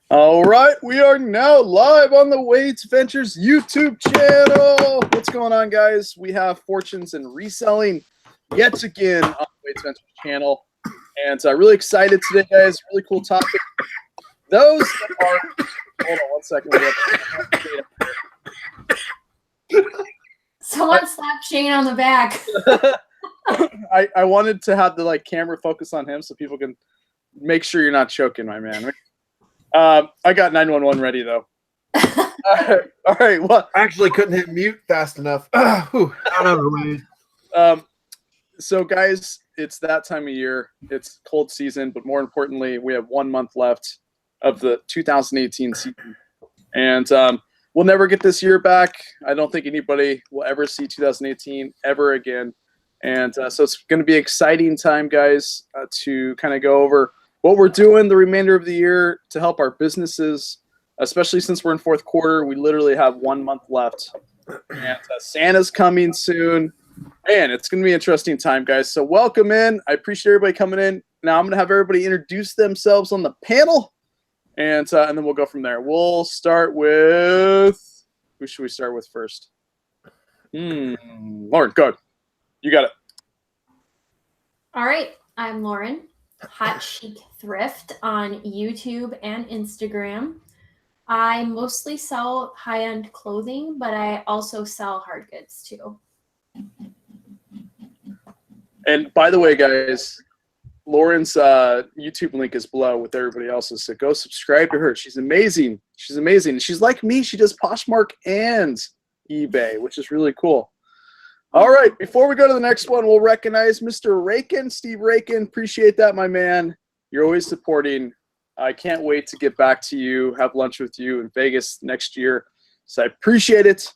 All right, we are now live on the Wade's Ventures YouTube channel. What's going on, guys? We have fortunes and reselling yet again on the Wade's Ventures channel, and really excited today, guys. Really cool topic. Those that are hold on one second. Someone slap Shane on the back. I wanted to have the camera focus on him so people can make sure you're not choking, my man. I got 911 ready though. All right. Well, I actually couldn't hit mute fast enough. So guys, it's that time of year. It's cold season, but more importantly, we have 1 month left of the 2018 season, and we'll never get this year back. I don't think anybody will ever see 2018 ever again. And so it's going to be an exciting time, guys, to kind of go over what we're doing the remainder of the year to help our businesses, especially since we're in fourth quarter. We literally have 1 month left. And Santa's coming soon. Man, it's going to be an interesting time, guys. So welcome in. I appreciate everybody coming in. Now I'm going to have everybody introduce themselves on the panel, and then we'll go from there. We'll start with – who should we start with first? Lauren, go ahead. You got it. All right. I'm Lauren, Hot Chic Thrift on YouTube and Instagram. I mostly sell high-end clothing, but I also sell hard goods too. And by the way, guys, Lauren's YouTube link is below with everybody else's, so go subscribe to her. She's amazing. She's amazing. She's like me. She does Poshmark and eBay, which is really cool. All right, before we go to the next one, we'll recognize Mr. Rakin, Steve Rakin. Appreciate that, my man. You're always supporting. I can't wait to get back to you, have lunch with you in Vegas next year. So I appreciate it.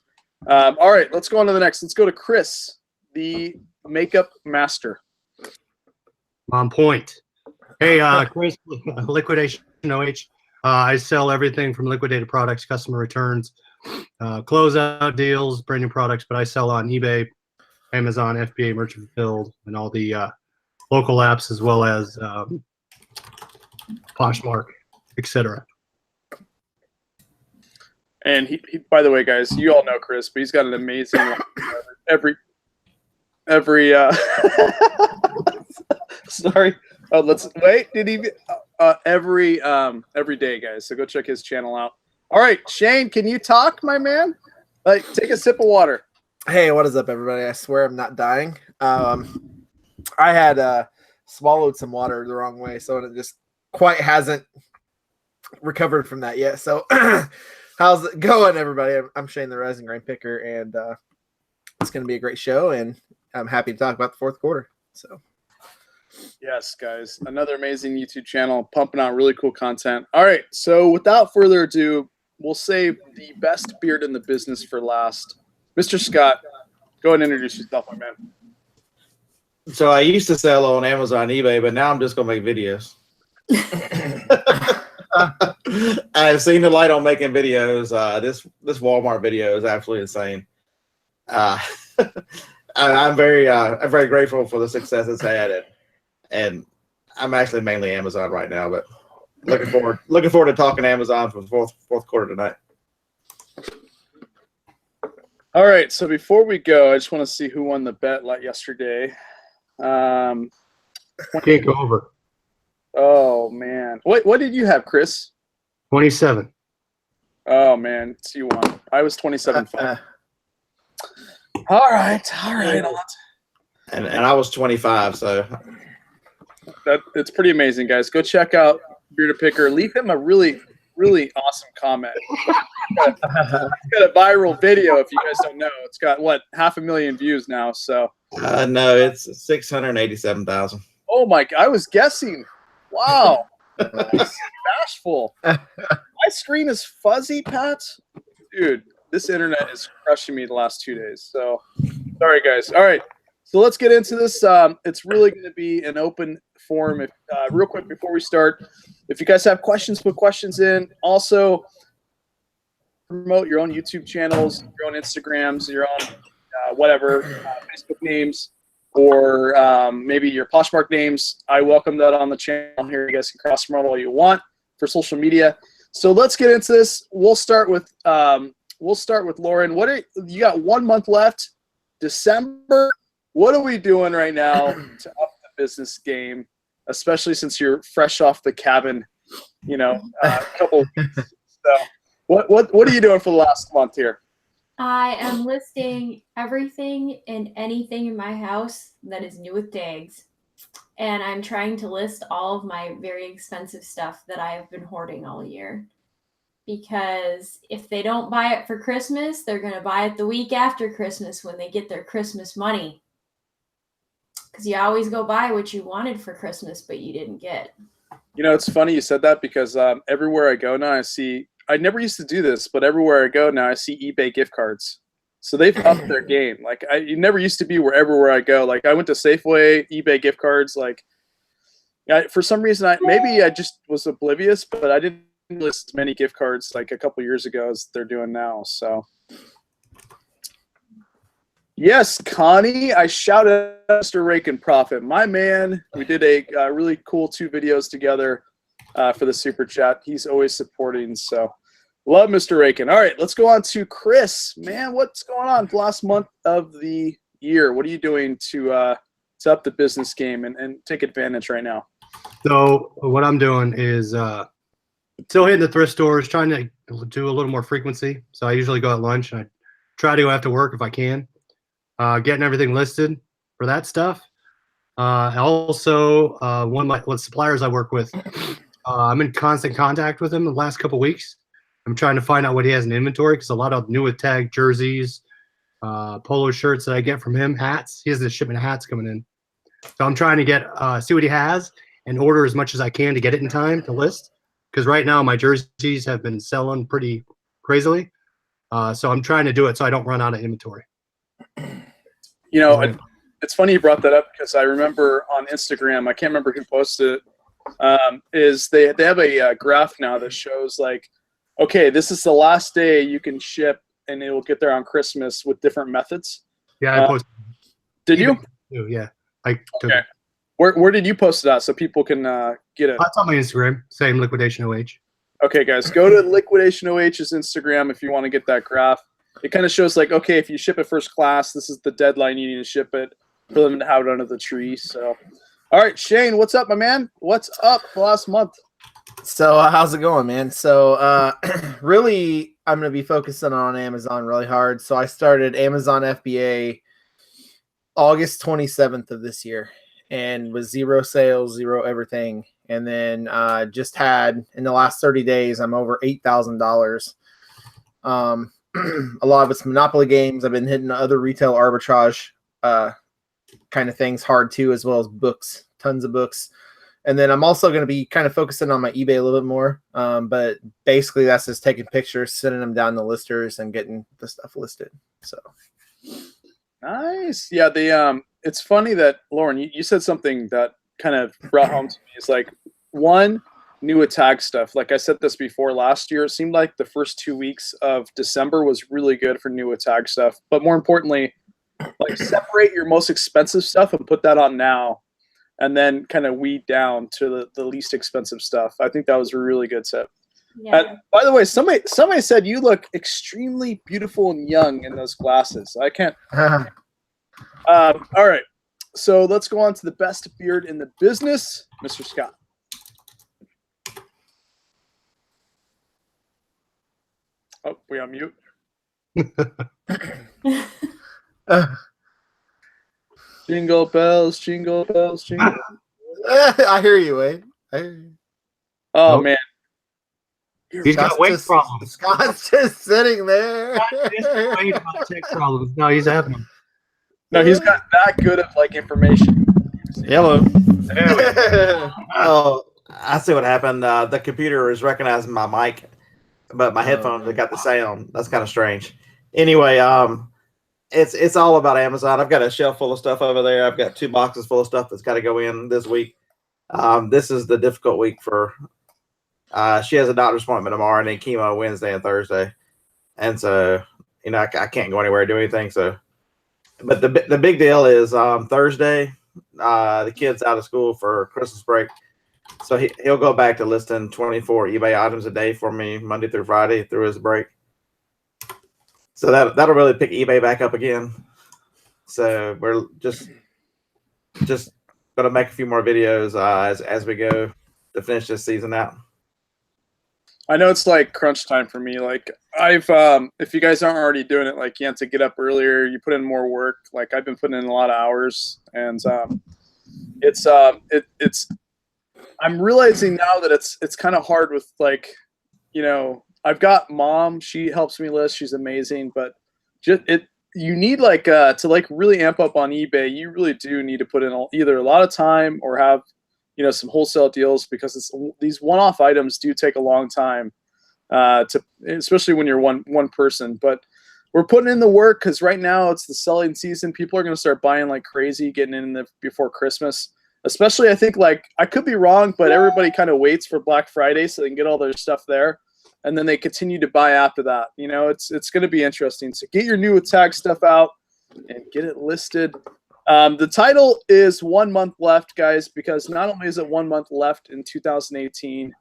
All right, let's go on to the next. Let's go to Chris, the makeup master. On point. Hey, Chris, Liquidation OH. I sell everything from liquidated products, customer returns, closeout deals, brand new products, but I sell on eBay, Amazon, FBA, Merchant Fulfilled, and all the local apps, as well as Poshmark, etc. And he, by the way, guys, you all know Chris, but he's got an amazing every sorry. Oh, let's wait. Did he every day, guys? So go check his channel out. All right, Shane, can you talk, my man? Take a sip of water. Hey, what is up, everybody? I swear I'm not dying. I had swallowed some water the wrong way, so it just quite hasn't recovered from that yet. So how's it going, everybody? I'm Shane, the Rising Grain Picker, and it's going to be a great show, and I'm happy to talk about the fourth quarter. So, yes, guys, another amazing YouTube channel, pumping out really cool content. All right, so without further ado, we'll save the best beard in the business for last. Mr. Scott, go ahead and introduce yourself, my man. So I used to sell on Amazon, eBay, but now I'm just going to make videos. I've seen the light on making videos. This Walmart video is absolutely insane. I'm very grateful for the success it's had, and I'm actually mainly Amazon right now, but looking forward to talking Amazon for the fourth quarter tonight. All right, so before we go, I just want to see who won the bet yesterday. Can't go over. Oh man, what did you have, Chris? 27. Oh man, so you won. I was 27.5. All right. And I was 25, so it's pretty amazing, guys. Go check out Bearded Picker. Leave him a really awesome comment. It's got a viral video. If you guys don't know, it's got 500,000 views now. So no, it's 687,000. Oh my! I was guessing. Wow, bashful. My screen is fuzzy, Pat. Dude, this internet is crushing me the last 2 days. So sorry, guys. All right, so let's get into this. It's really going to be an open forum. Real quick before we start, if you guys have questions, put questions in. Also, promote your own YouTube channels, your own Instagrams, your own whatever Facebook names, or maybe your Poshmark names. I welcome that on the channel here. You guys can cross promote all you want for social media. So let's get into this. We'll start with Lauren. You got 1 month left? December. What are we doing right now to up the business game, especially since you're fresh off the cabin? A couple of weeks. So what are you doing for the last month here? I am listing everything and anything in my house that is new with tags. And I'm trying to list all of my very expensive stuff that I have been hoarding all year. Because if they don't buy it for Christmas, they're going to buy it the week after Christmas when they get their Christmas money. Because you always go buy what you wanted for Christmas, but you didn't get. It's funny you said that because everywhere I go now, I never used to do this, but everywhere I go now, I see eBay gift cards. So they've upped their game. Like it never used to be everywhere I go. Like I went to Safeway, eBay gift cards. Like for some reason, maybe I just was oblivious, but I didn't list as many gift cards like a couple years ago as they're doing now. So yes, Connie, I shouted out Mr. Rake and Profit, my man. We did a really cool 2 videos together. For the super chat. He's always supporting, so love Mr. Rakin. All right, let's go on to Chris. Man, what's going on the last month of the year? What are you doing to up the business game and take advantage right now? So what I'm doing is still hitting the thrift stores, trying to do a little more frequency. So I usually go at lunch and I try to go after work if I can. Getting everything listed for that stuff. Also, one of my suppliers I work with, I'm in constant contact with him the last couple weeks. I'm trying to find out what he has in inventory because a lot of new with tag jerseys, polo shirts that I get from him, hats. He has a shipment of hats coming in. So I'm trying to get see what he has and order as much as I can to get it in time to list. Because right now my jerseys have been selling pretty crazily. So I'm trying to do it so I don't run out of inventory. It's funny you brought that up because I remember on Instagram, I can't remember who posted it, is they have a graph now that shows like, okay, this is the last day you can ship and it will get there on Christmas with different methods. Yeah, I posted. Did you? Yeah. I took okay. it. Where did you post it at so people can get it? That's on my Instagram, same Liquidation OH. Okay, guys, go to Liquidation OH's Instagram if you want to get that graph. It kind of shows like, okay, if you ship it first class, this is the deadline you need to ship it for them to have it under the tree. So, all right, Shane, what's up, my man? What's up the last month? So how's it going, man? So really, I'm going to be focusing on Amazon really hard. So I started Amazon FBA August 27th of this year and was 0 sales, 0 everything. And then just had, in the last 30 days, I'm over $8,000. A lot of it's Monopoly games. I've been hitting other retail arbitrage kind of things hard too, as well as books, tons of books. And then I'm also going to be kind of focusing on my eBay a little bit more. But basically that's just taking pictures, sending them down to listers and getting the stuff listed. So nice. Yeah. It's funny that Lauren, you said something that kind of brought home to me. It's like one, new attack stuff. Like I said this before, last year, it seemed like the first 2 weeks of December was really good for new attack stuff. But more importantly, like separate your most expensive stuff and put that on now, and then kind of weed down to the least expensive stuff. I think that was a really good tip. Yeah. By the way, somebody said you look extremely beautiful and young in those glasses. I can't. All right, so let's go on to the best beard in the business, Mr. Scott. Oh, we on mute. Jingle bells, jingle bells, jingle. I hear you, Wade. I hear you. Oh Nope. man, He's got weight problems. Scott's just sitting there. Problems. No, he's having them. no, he's got that good of like information. Hello. There we go. Oh, I see what happened. The computer is recognizing my mic, but my headphones have got the sound. That's kind of strange. Anyway, it's all about Amazon. I've got a shelf full of stuff over there. I've got 2 boxes full of stuff that's got to go in this week. This is the difficult week for. She has a doctor's appointment tomorrow and then chemo Wednesday and Thursday, and so I can't go anywhere or do anything. So, but the big deal is Thursday, the kids out of school for Christmas break. So he'll go back to listing 24 eBay items a day for me Monday through Friday through his break. So that'll really pick eBay back up again. So we're just gonna make a few more videos as we go to finish this season out. I know it's like crunch time for me. Like I've, if you guys aren't already doing it, like you have to get up earlier, you put in more work. Like I've been putting in a lot of hours, and it's I'm realizing now that it's kind of hard with like, you know, I've got mom, she helps me list, she's amazing, but just you need like to like really amp up on eBay, you really do need to put in either a lot of time or have, you know, some wholesale deals, because these one-off items do take a long time to, especially when you're one person. But we're putting in the work because right now it's the selling season. People are going to start buying like crazy, getting in before Christmas. Especially, I think, like, I could be wrong, but everybody kind of waits for Black Friday so they can get all their stuff there, and then they continue to buy after that. You know, it's going to be interesting. So get your new tag stuff out and get it listed. The title is 1 month left, guys, because not only is it 1 month left in 2018,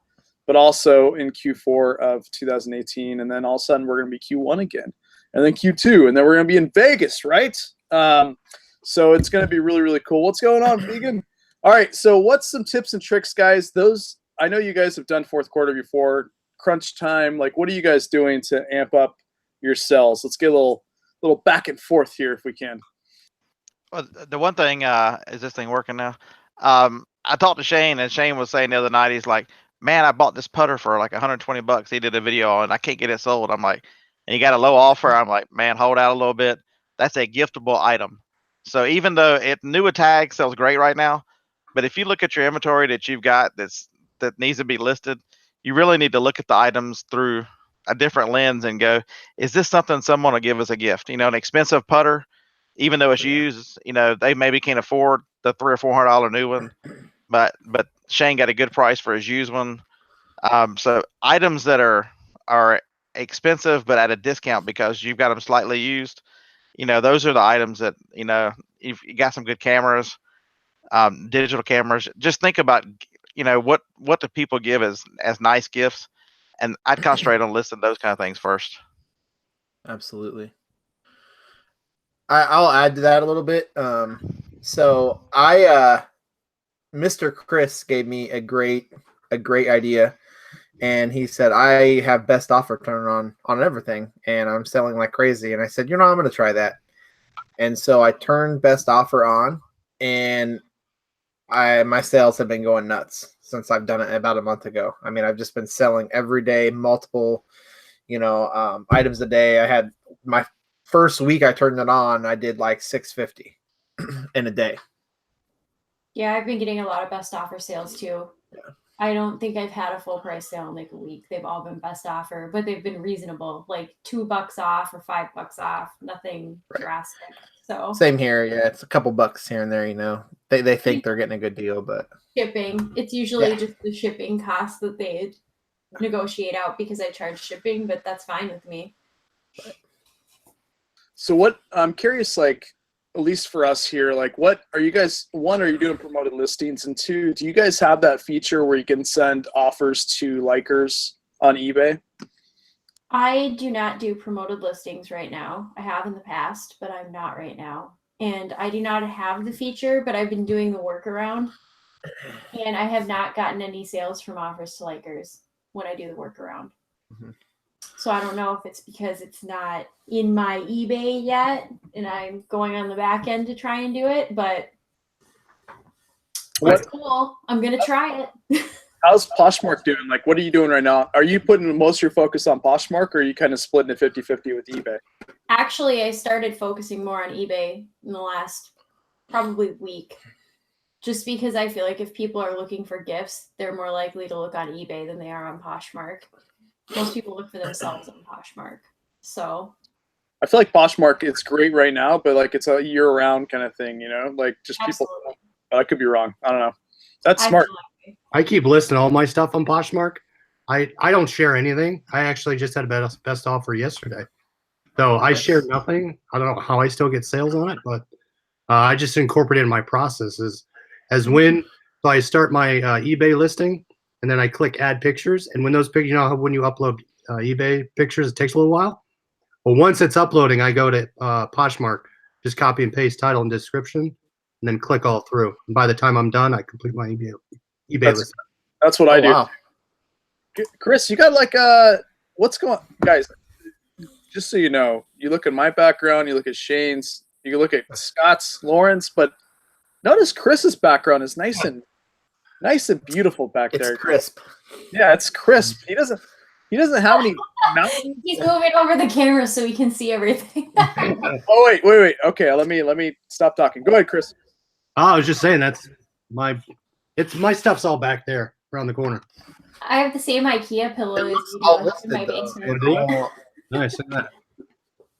but also in Q4 of 2018, and then all of a sudden we're going to be Q1 again, and then Q2, and then we're going to be in Vegas, right? So it's going to be really, really cool. What's going on, Vegan? All right, so what's some tips and tricks, guys? Those, I know you guys have done fourth quarter before, crunch time. Like, what are you guys doing to amp up your sales? Let's get a little back and forth here if we can. Well, the one thing is this thing working now? I talked to Shane, and Shane was saying the other night, he's like, man, I bought this putter for like 120 bucks. He did a video on it. I can't get it sold. I'm like, and you got a low offer. I'm like, man, hold out a little bit. That's a giftable item. So even though new tag sells great right now, but if you look at your inventory that you've got that needs to be listed, you really need to look at the items through a different lens and go, is this something someone will give us a gift? You know, an expensive putter, even though it's used, you know, they maybe can't afford the $300 or $400 new one, but Shane got a good price for his used one. So items that are expensive but at a discount because you've got them slightly used, you know, those are the items that, you know, if you got some good cameras, digital cameras, just think about, you know, what do people give as nice gifts, and I'd concentrate on listing those kind of things first. Absolutely. I'll add to that a little bit. So Mr. Chris gave me a great idea, and he said, I have best offer turned on everything, and I'm selling like crazy. And I said, you know, I'm going to try that. And so I turned best offer on, and my sales have been going nuts since I've done it about a month ago. I mean, I've just been selling every day, multiple, you know, items a day. I had my first week I turned it on, I did like 650 in a day. Yeah, I've been getting a lot of best offer sales too. Yeah. I don't think I've had a full price sale in like a week. They've all been best offer, but they've been reasonable, like $2 off or $5 off, nothing drastic. So same here. Yeah, it's a couple bucks here and there, you know. They think they're getting a good deal, but shipping, it's usually just the shipping cost that they negotiate out because I charge shipping, but that's fine with me. So what, I'm curious, like, at least for us here, like, what are you guys, one, are you doing promoted listings? And two, do you guys have that feature where you can send offers to likers on eBay? I do not do promoted listings right now. I have in the past, but I'm not right now. And I do not have the feature, but I've been doing the workaround. And I have not gotten any sales from offers to likers when I do the workaround. Mm-hmm. So I don't know if it's because it's not in my eBay yet, and I'm going on the back end to try and do it, but it's cool. I'm going to try it. How's Poshmark doing? Like, what are you doing right now? Are you putting most of your focus on Poshmark, or are you kind of splitting it 50-50 with eBay? Actually, I started focusing more on eBay in the last probably week, just because I feel like if people are looking for gifts, they're more likely to look on eBay than they are on Poshmark. Most people look for themselves on Poshmark. So I feel like Poshmark, it's great right now, but like it's a year-round kind of thing, you know? Like just absolutely. people. I could be wrong. I don't know. That's smart. I keep listing all my stuff on Poshmark. I don't share anything. I actually just had a best offer yesterday. So I shared nothing. I don't know how I still get sales on it, but I just incorporated in my process as when, So I start my eBay listing, and then I click add pictures. And when those pictures, you know, when you upload eBay pictures, it takes a little while. Well, once it's uploading, I go to Poshmark, just copy and paste title and description, and then click all through. And by the time I'm done, I complete my eBay listing. That's what I do. Wow. Chris, you got like what's going on? Guys, just so you know, you look at my background, you look at Shane's, you can look at Scott's, Lauren's, but notice Chris's background is nice and beautiful back there. It's crisp. Yeah, it's crisp. He doesn't have any mountains. He's moving over the camera so we can see everything. Oh wait. Okay, let me stop talking. Go ahead, Chris. I was just saying my stuff's all back there around the corner. I have the same IKEA pillow as you all do in my listed, though. basement. Oh, Nice.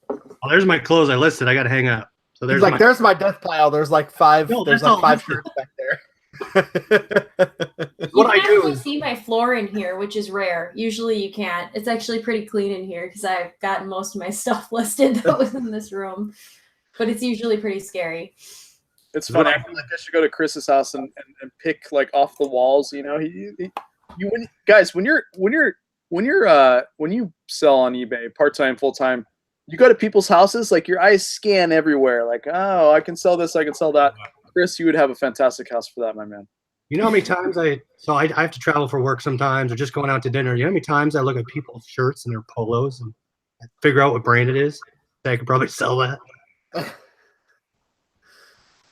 Oh, there's my clothes I listed. I got to hang up. So He's like, there's my death pile. There's like five. No, there's that's like all five listed. shirts back there. You What I can do actually is- see my floor in here, which is rare. Usually you can't. It's actually pretty clean in here because I've gotten most of my stuff listed that was in this room. But it's usually pretty scary. It's funny. I feel like I should go to Chris's house and pick like off the walls. You know, when you sell on eBay part time, full time, you go to people's houses. Like your eyes scan everywhere. Like, oh, I can sell this. I can sell that. Chris, you would have a fantastic house for that, my man. You know how many times I have to travel for work sometimes, or just going out to dinner. You know how many times I look at people's shirts and their polos and figure out what brand it is? I could probably sell that.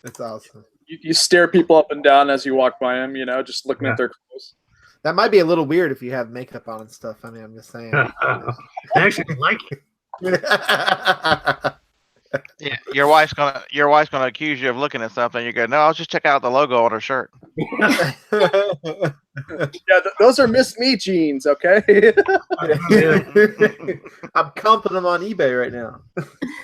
That's awesome. You stare people up and down as you walk by them. You know, just looking at their clothes. That might be a little weird if you have makeup on and stuff. I mean, I'm just saying. I actually like it. Yeah, your wife's gonna accuse you of looking at something. You go, no, I'll just check out the logo on her shirt. Yeah, those are Miss Me jeans. Okay. I'm comping them on eBay right now.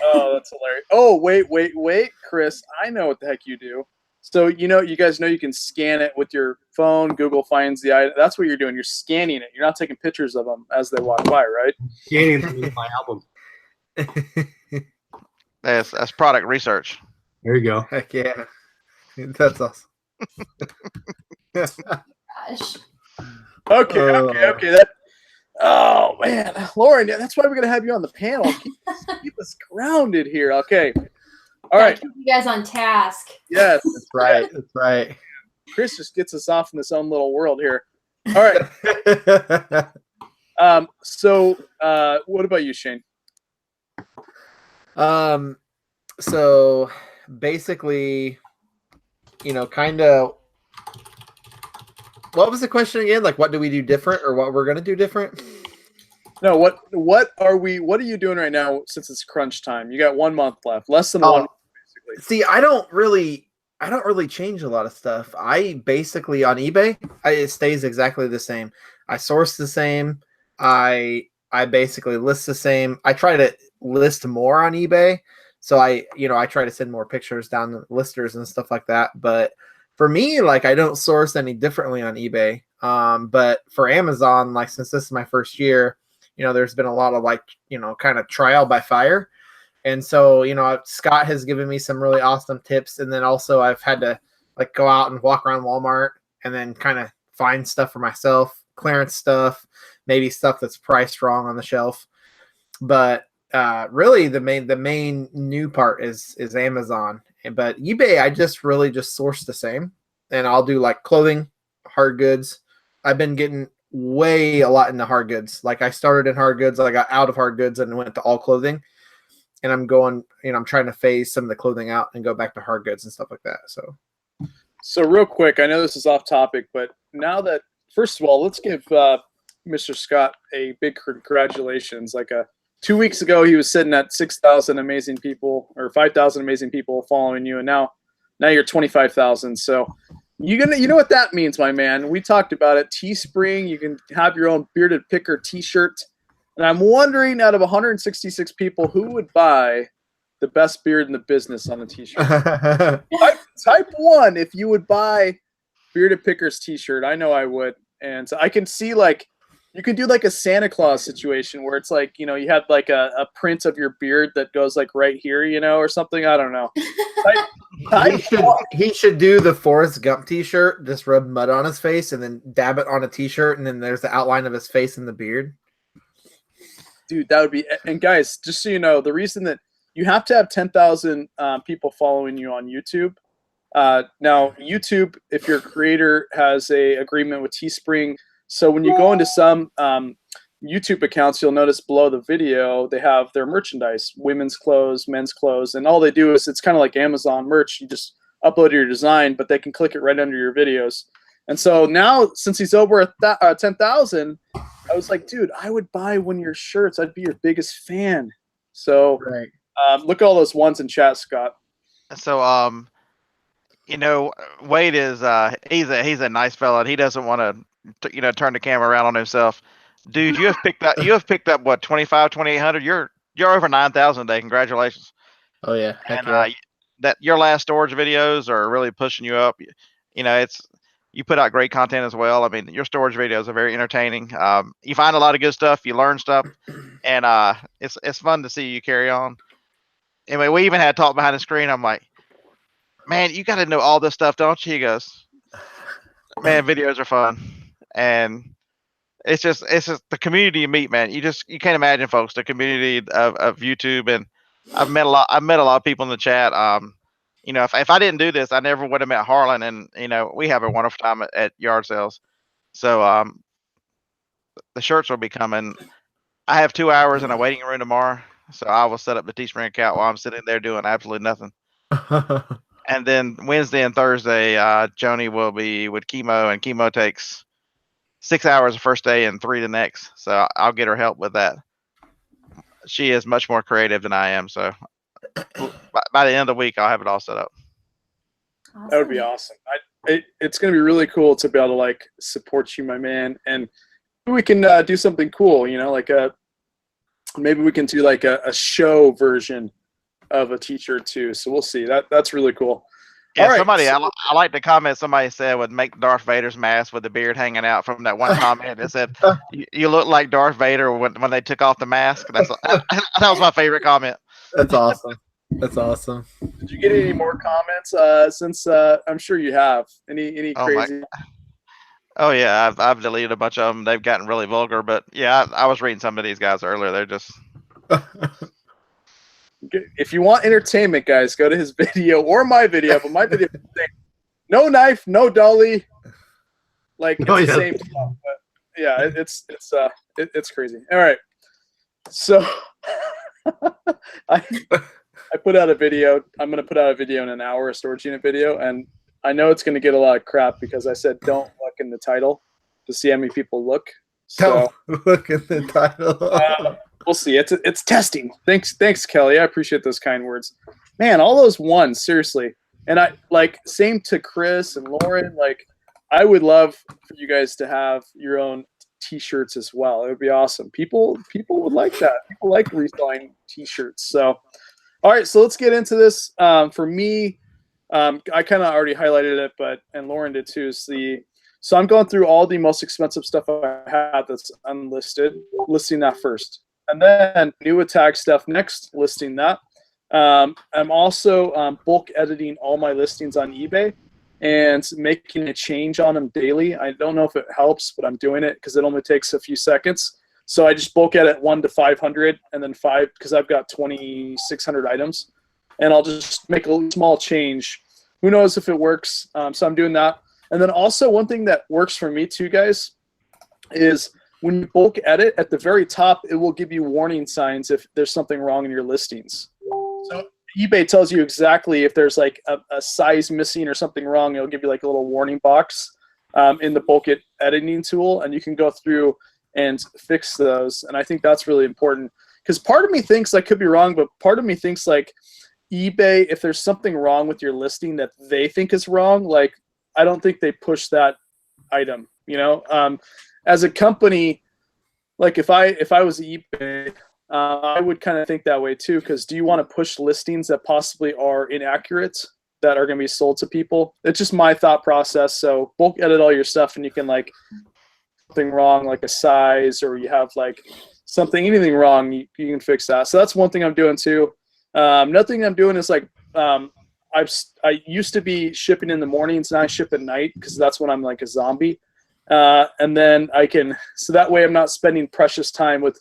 Oh, that's hilarious. Oh, wait, Chris. I know what the heck you do. So you guys know you can scan it with your phone. Google finds the item. That's what you're doing. You're scanning it. You're not taking pictures of them as they walk by, right? Scanning them in my album. That's product research. There you go. Heck yeah. That's awesome. Gosh. Okay. Oh man, Lauren, that's why we're gonna have you on the panel. Keep us grounded here. Okay. All Gotta right. keep you guys on task. Yes. That's right. That's right. Chris just gets us off in his own little world here. All right. So what about you, Shane? So basically, kind of, what was the question again? Like, what do we do different, or what we're going to do different? No, what are you doing right now since it's crunch time? You got 1 month left, less than 1 month, basically. See, I don't really change a lot of stuff. I basically, on eBay, it stays exactly the same. I source the same. I basically list the same. I try to list more on eBay. So I try to send more pictures down to listers and stuff like that. But for me, like, I don't source any differently on eBay. But for Amazon, like, since this is my first year, there's been a lot of kind of trial by fire. And so, Scott has given me some really awesome tips. And then also I've had to go out and walk around Walmart and then kind of find stuff for myself, clearance stuff, maybe stuff that's priced wrong on the shelf. But really the main new part is Amazon. But eBay, I just really just source the same, and I'll do clothing, hard goods. I've been getting a lot into hard goods. Like, I started in hard goods, I got out of hard goods and went to all clothing, and I'm going, I'm trying to phase some of the clothing out and go back to hard goods and stuff like that. So real quick, I know this is off topic, but now that, first of all, let's give Mr. Scott a big congratulations. 2 weeks ago, he was sitting at 6,000 amazing people, or 5,000 amazing people following you, and now you're 25,000. So you know what that means, my man. We talked about it. Teespring, you can have your own bearded picker T-shirt, and I'm wondering, out of 166 people, who would buy the best beard in the business on a T-shirt? type 1 if you would buy bearded pickers T-shirt. I know I would, and so I can see You could do like a Santa Claus situation where it's like, you know, you have like a print of your beard that goes like right here, you know, or something. I don't know. He should do the Forrest Gump T-shirt, just rub mud on his face, and then dab it on a T-shirt, and then there's the outline of his face in the beard. Dude, that would be. And guys, just so you know, the reason that you have to have 10,000 people following you on YouTube. Now, YouTube, if your creator has a agreement with Teespring, so when you go into some YouTube accounts, you'll notice below the video they have their merchandise, women's clothes, men's clothes, and all they do is it's kind of like Amazon merch. You just upload your design, but they can click it right under your videos. And so now, since he's over 10,000, I was like, dude, I would buy one of your shirts. I'd be your biggest fan. So Right. look at all those ones in chat, Scott. So, you know, Wade is he's a nice fella, and he doesn't want to, you know, turn the camera around on himself. Dude, you have picked up what 2,800. You're over 9,000 a day. Congratulations. Oh yeah. Heck And yeah. that your last storage videos are really pushing you up. You know, you put out great content as well. I mean, your storage videos are very entertaining. You find a lot of good stuff. You learn stuff, and it's fun to see you carry on. Anyway, we even had a talk behind the screen. I'm like, man, you got to know all this stuff, don't you? He goes, man, videos are fun, and it's just the community you meet, man. You can't imagine, folks, the community of YouTube, and I've met a lot of people in the chat. You know, if I didn't do this, I never would have met Harlan, and you know, we have a wonderful time at yard sales. So the shirts will be coming. I have 2 hours in a waiting room tomorrow, so I will set up the Teespring account while I'm sitting there doing absolutely nothing. And then Wednesday and Thursday, Joni will be with chemo, and chemo takes 6 hours the first day and 3 the next. So I'll get her help with that. She is much more creative than I am. So by the end of the week, I'll have it all set up. Awesome. That would be awesome. It's going to be really cool to be able to like support you, my man. And we can do something cool, you know, like maybe we can do like a show version of a t-shirt too. So we'll see. That's really cool. Yeah, All right, somebody, so- I like the comment somebody said would make Darth Vader's mask with the beard hanging out from that one comment that said, you look like Darth Vader when they took off the mask. That was my favorite comment. That's awesome. That's awesome. Did you get any more comments since I'm sure you have? Any Oh my- crazy? Oh yeah, I've deleted a bunch of them. They've gotten really vulgar, but yeah, I was reading some of these guys earlier. They're just If you want entertainment, guys, go to his video or my video. But my video, no knife, no dolly, like it's the same stuff. But yeah, it's crazy. All right, so I put out a video. I'm gonna put out a video in an hour, a storage unit video, and I know it's gonna get a lot of crap because I said don't look in the title to see how many people look. So Don't look at the title. we'll see. It's testing. Thanks, Kelly. I appreciate those kind words. Man, all those ones, seriously. And I like same to Chris and Lauren. Like, I would love for you guys to have your own t-shirts as well. It would be awesome. People would like that. People like reselling t-shirts. So, all right. So let's get into this. For me, I kind of already highlighted it, and Lauren did too. So I'm going through all the most expensive stuff I have that's unlisted, listing that first. And then new attack stuff next, listing that. I'm also bulk editing all my listings on eBay and making a change on them daily. I don't know if it helps, but I'm doing it because it only takes a few seconds. So I just bulk edit 1 to 500 and then 5 because I've got 2,600 items. And I'll just make a small change. Who knows if it works? So I'm doing that. And then also one thing that works for me too, guys, is when you bulk edit, at the very top, it will give you warning signs if there's something wrong in your listings. So eBay tells you exactly if there's like a size missing or something wrong. It'll give you like a little warning box in the bulk editing tool, and you can go through and fix those. And I think that's really important because part of me thinks, I could be wrong, but part of me thinks like eBay, if there's something wrong with your listing that they think is wrong, like I don't think they push that item, you know? As a company, like if I was eBay, I would kind of think that way too, because do you want to push listings that possibly are inaccurate that are going to be sold to people? It's just my thought process. So bulk edit all your stuff and you can like something wrong, like a size, or you have like anything wrong, you can fix that. So that's one thing I'm doing too. Another thing I'm doing is like I used to be shipping in the mornings, now I ship at night because that's when I'm like a zombie. And then so that way I'm not spending precious time with,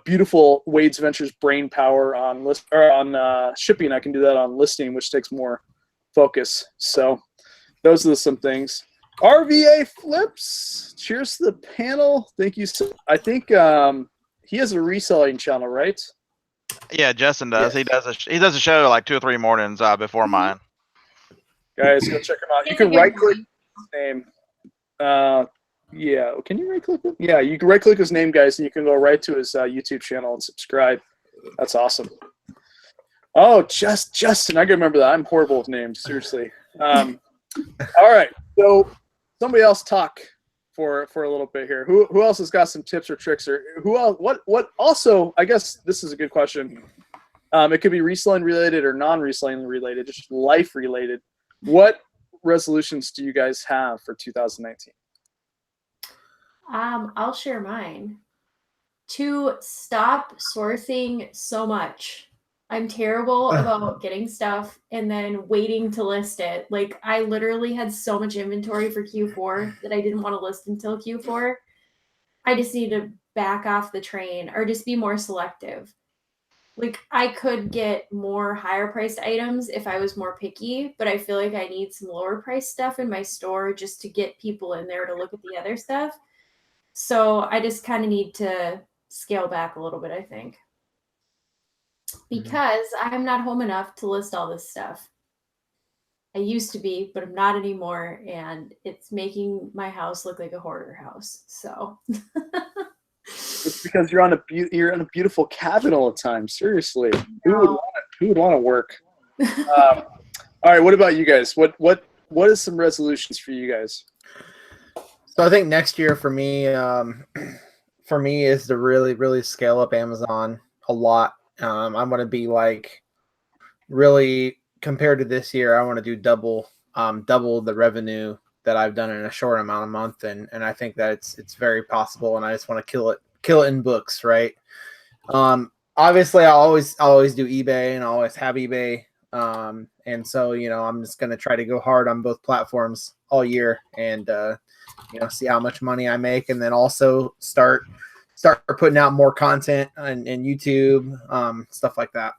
beautiful Wade's Ventures brain power on shipping. I can do that on listing, which takes more focus. So those are some things. RVA Flips, cheers to the panel. Thank you. I think he has a reselling channel, right? Yeah, Justin does. Yes. He does a show like 2 or 3 mornings before mine. Guys, go check him out. You can right click his name. Yeah, can you right click him? Yeah, you can right click his name, guys, and you can go right to his YouTube channel and subscribe. That's awesome. Oh, Justin, I can remember that. I'm horrible with names, seriously. All right, so somebody else talk for a little bit here. Who else has got some tips or tricks, or who else? What also? I guess this is a good question. It could be reselling related or non-reselling related, just life related. What resolutions do you guys have for 2019? I'll share mine. To stop sourcing so much. I'm terrible about getting stuff and then waiting to list it. Like, I literally had so much inventory for Q4 that I didn't want to list until Q4. I just need to back off the train or just be more selective. Like, I could get more higher priced items if I was more picky, but I feel like I need some lower priced stuff in my store just to get people in there to look at the other stuff. So I just kind of need to scale back a little bit, I think. Because I'm not home enough to list all this stuff. I used to be, but I'm not anymore, and it's making my house look like a hoarder house. So it's because you're on a beautiful cabin all the time. Seriously, who would want to work? All right, what about you guys? What is some resolutions for you guys? So I think next year for me is to really scale up Amazon a lot. I'm going to be like really compared to this year. I want to do double the revenue that I've done in a short amount of month, and I think that it's very possible. And I just want to kill it in books, right? Obviously, I always do eBay, and I always have eBay. And so I'm just going to try to go hard on both platforms all year, and see how much money I make, and then also start putting out more content in YouTube, stuff like that.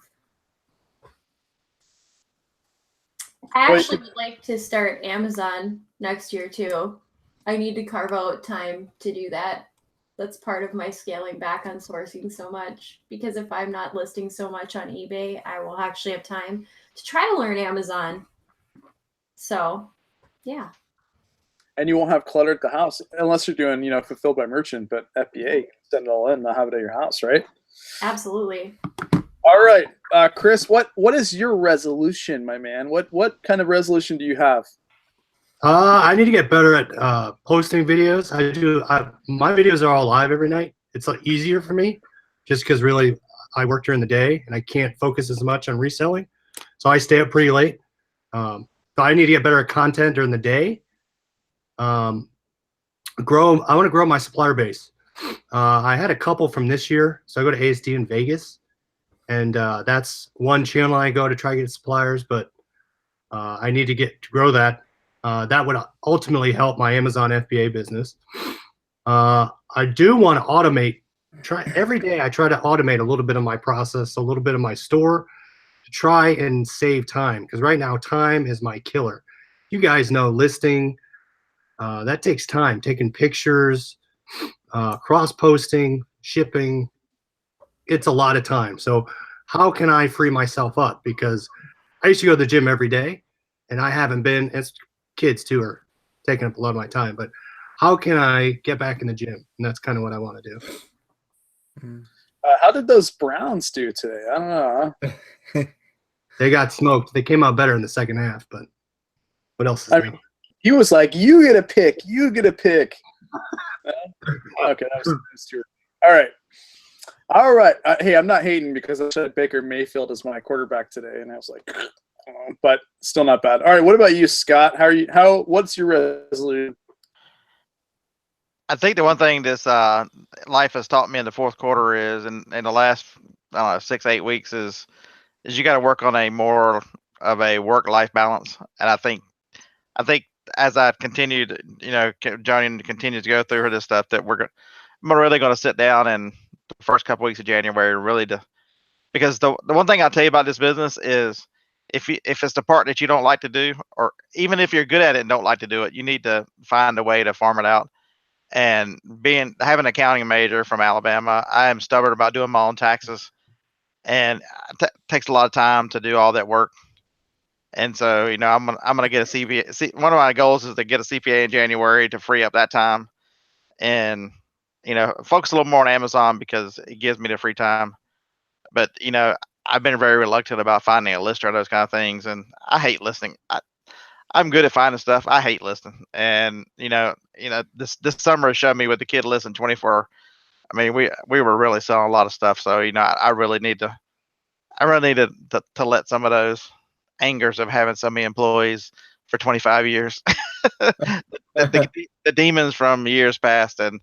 I actually would like to start Amazon next year too. I need to carve out time to do that. That's part of my scaling back on sourcing so much, because if I'm not listing so much on eBay, I will actually have time to try to learn Amazon. So, yeah. And you won't have clutter at the house unless you're doing, fulfilled by merchant, but FBA, send it all in, they'll have it at your house, right? Absolutely. All right, Chris, what is your resolution, my man? What kind of resolution do you have? I need to get better at posting videos. My videos are all live every night. It's easier for me just because really I work during the day and I can't focus as much on reselling. So I stay up pretty late. So I need to get better at content during the day. I want to grow my supplier base. I had a couple from this year. So I go to ASD in Vegas, and that's one channel I go to try to get suppliers, but I need to grow that. That would ultimately help my Amazon FBA business. I do want to automate. Every day I try to automate a little bit of my process, a little bit of my store, to try and save time, because right now time is my killer. You guys know listing, that takes time. Taking pictures, cross-posting, shipping, it's a lot of time. So how can I free myself up? Because I used to go to the gym every day, and I haven't been. As kids too are taking up a lot of my time, but how can I get back in the gym? And that's kind of what I want to do. How did those Browns do today? I don't know. Huh? They got smoked. They came out better in the second half, but what else is new? He was like, "You get a pick. You get a pick." Okay, that was true. All right. Hey, I'm not hating because I said Baker Mayfield is my quarterback today, and I was like, but still not bad. All right, what about you, Scott? What's your resolution? I think the one thing this life has taught me in the fourth quarter is, in the last, I don't know, 6 8 weeks is you got to work on a more of a work life balance. And I think as I've continued, Johnny continues to go through this stuff, that I'm really going to sit down and the first couple weeks of January really because the one thing I'll tell you about this business is if it's the part that you don't like to do, or even if you're good at it and don't like to do it, you need to find a way to farm it out. And having an accounting major from Alabama, I am stubborn about doing my own taxes, and it takes a lot of time to do all that work. And so, I'm gonna get a CPA. One of my goals is to get a CPA in January to free up that time, and focus a little more on Amazon because it gives me the free time. But I've been very reluctant about finding a lister and those kind of things, and I hate listing. I'm good at finding stuff. I hate listing, and this summer has shown me with the kid listing 24. I mean, we were really selling a lot of stuff, so I really need to to let some of those angers of having so many employees for 25 years, the demons from years past, and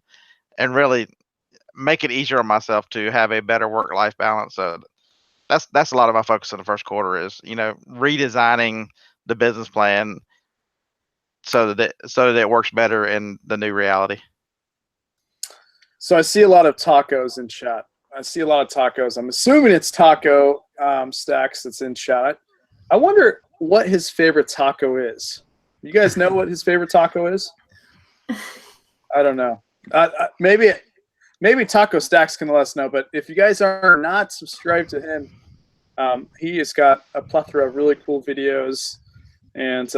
really make it easier on myself to have a better work life balance. So that's a lot of my focus in the first quarter is redesigning the business plan so that it works better in the new reality. So I see a lot of tacos in chat. I see a lot of tacos. I'm assuming it's Taco Stacks that's in chat. I wonder what his favorite taco is. You guys know what his favorite taco is? I don't know. Maybe Taco Stacks can let us know. But if you guys are not subscribed to him, he has got a plethora of really cool videos, and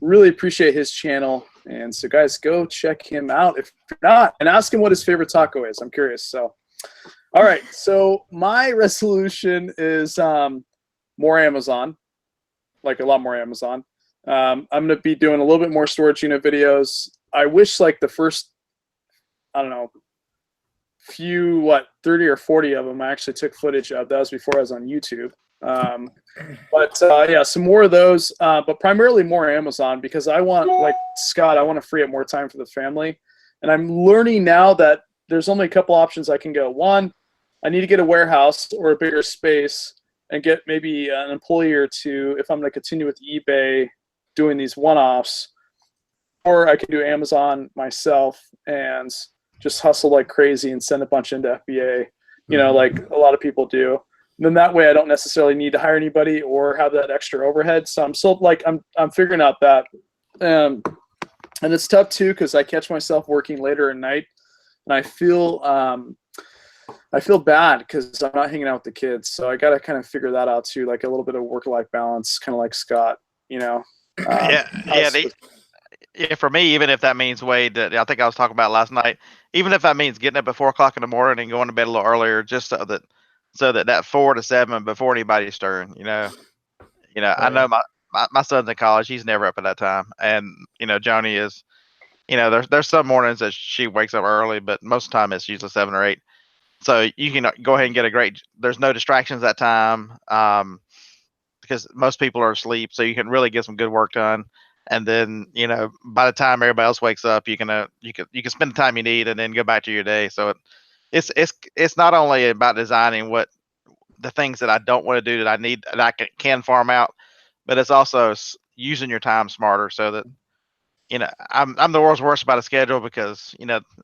really appreciate his channel. And so, guys, go check him out if you're not, and ask him what his favorite taco is. I'm curious. So, all right. So my resolution is more Amazon, like a lot more Amazon. I'm going to be doing a little bit more storage unit videos. I wish like the first, I don't know, few 30 or 40 of them I actually took footage of. That was before I was on YouTube. But yeah, some more of those, but primarily more Amazon, because I want, like Scott, I want to free up more time for the family. And I'm learning now that there's only a couple options I can go. One, I need to get a warehouse or a bigger space and get maybe an employee or two if I'm going to continue with eBay doing these one-offs. Or I can do Amazon myself and just hustle like crazy and send a bunch into FBA, like a lot of people do. And then that way I don't necessarily need to hire anybody or have that extra overhead. So I'm still like, I'm figuring out that. And it's tough too, because I catch myself working later at night, and I feel bad because I'm not hanging out with the kids. So I got to kind of figure that out too, like a little bit of work-life balance, kind of like Scott, Yeah. For me, even if that means Wade, I think I was talking about last night, even if that means getting up at 4 o'clock in the morning and going to bed a little earlier, just so that 4 to 7 before anybody's stirring, I know my son's in college. He's never up at that time. And, Joni is, there's some mornings that she wakes up early, but most of the time it's usually 7 or 8. So you can go ahead and get there's no distractions that time, because most people are asleep. So you can really get some good work done. And then, by the time everybody else wakes up, you can spend the time you need and then go back to your day. So it's not only about designing what the things that I don't want to do that I need, that I can farm out, but it's also using your time smarter so that, I'm the world's worst about a schedule because,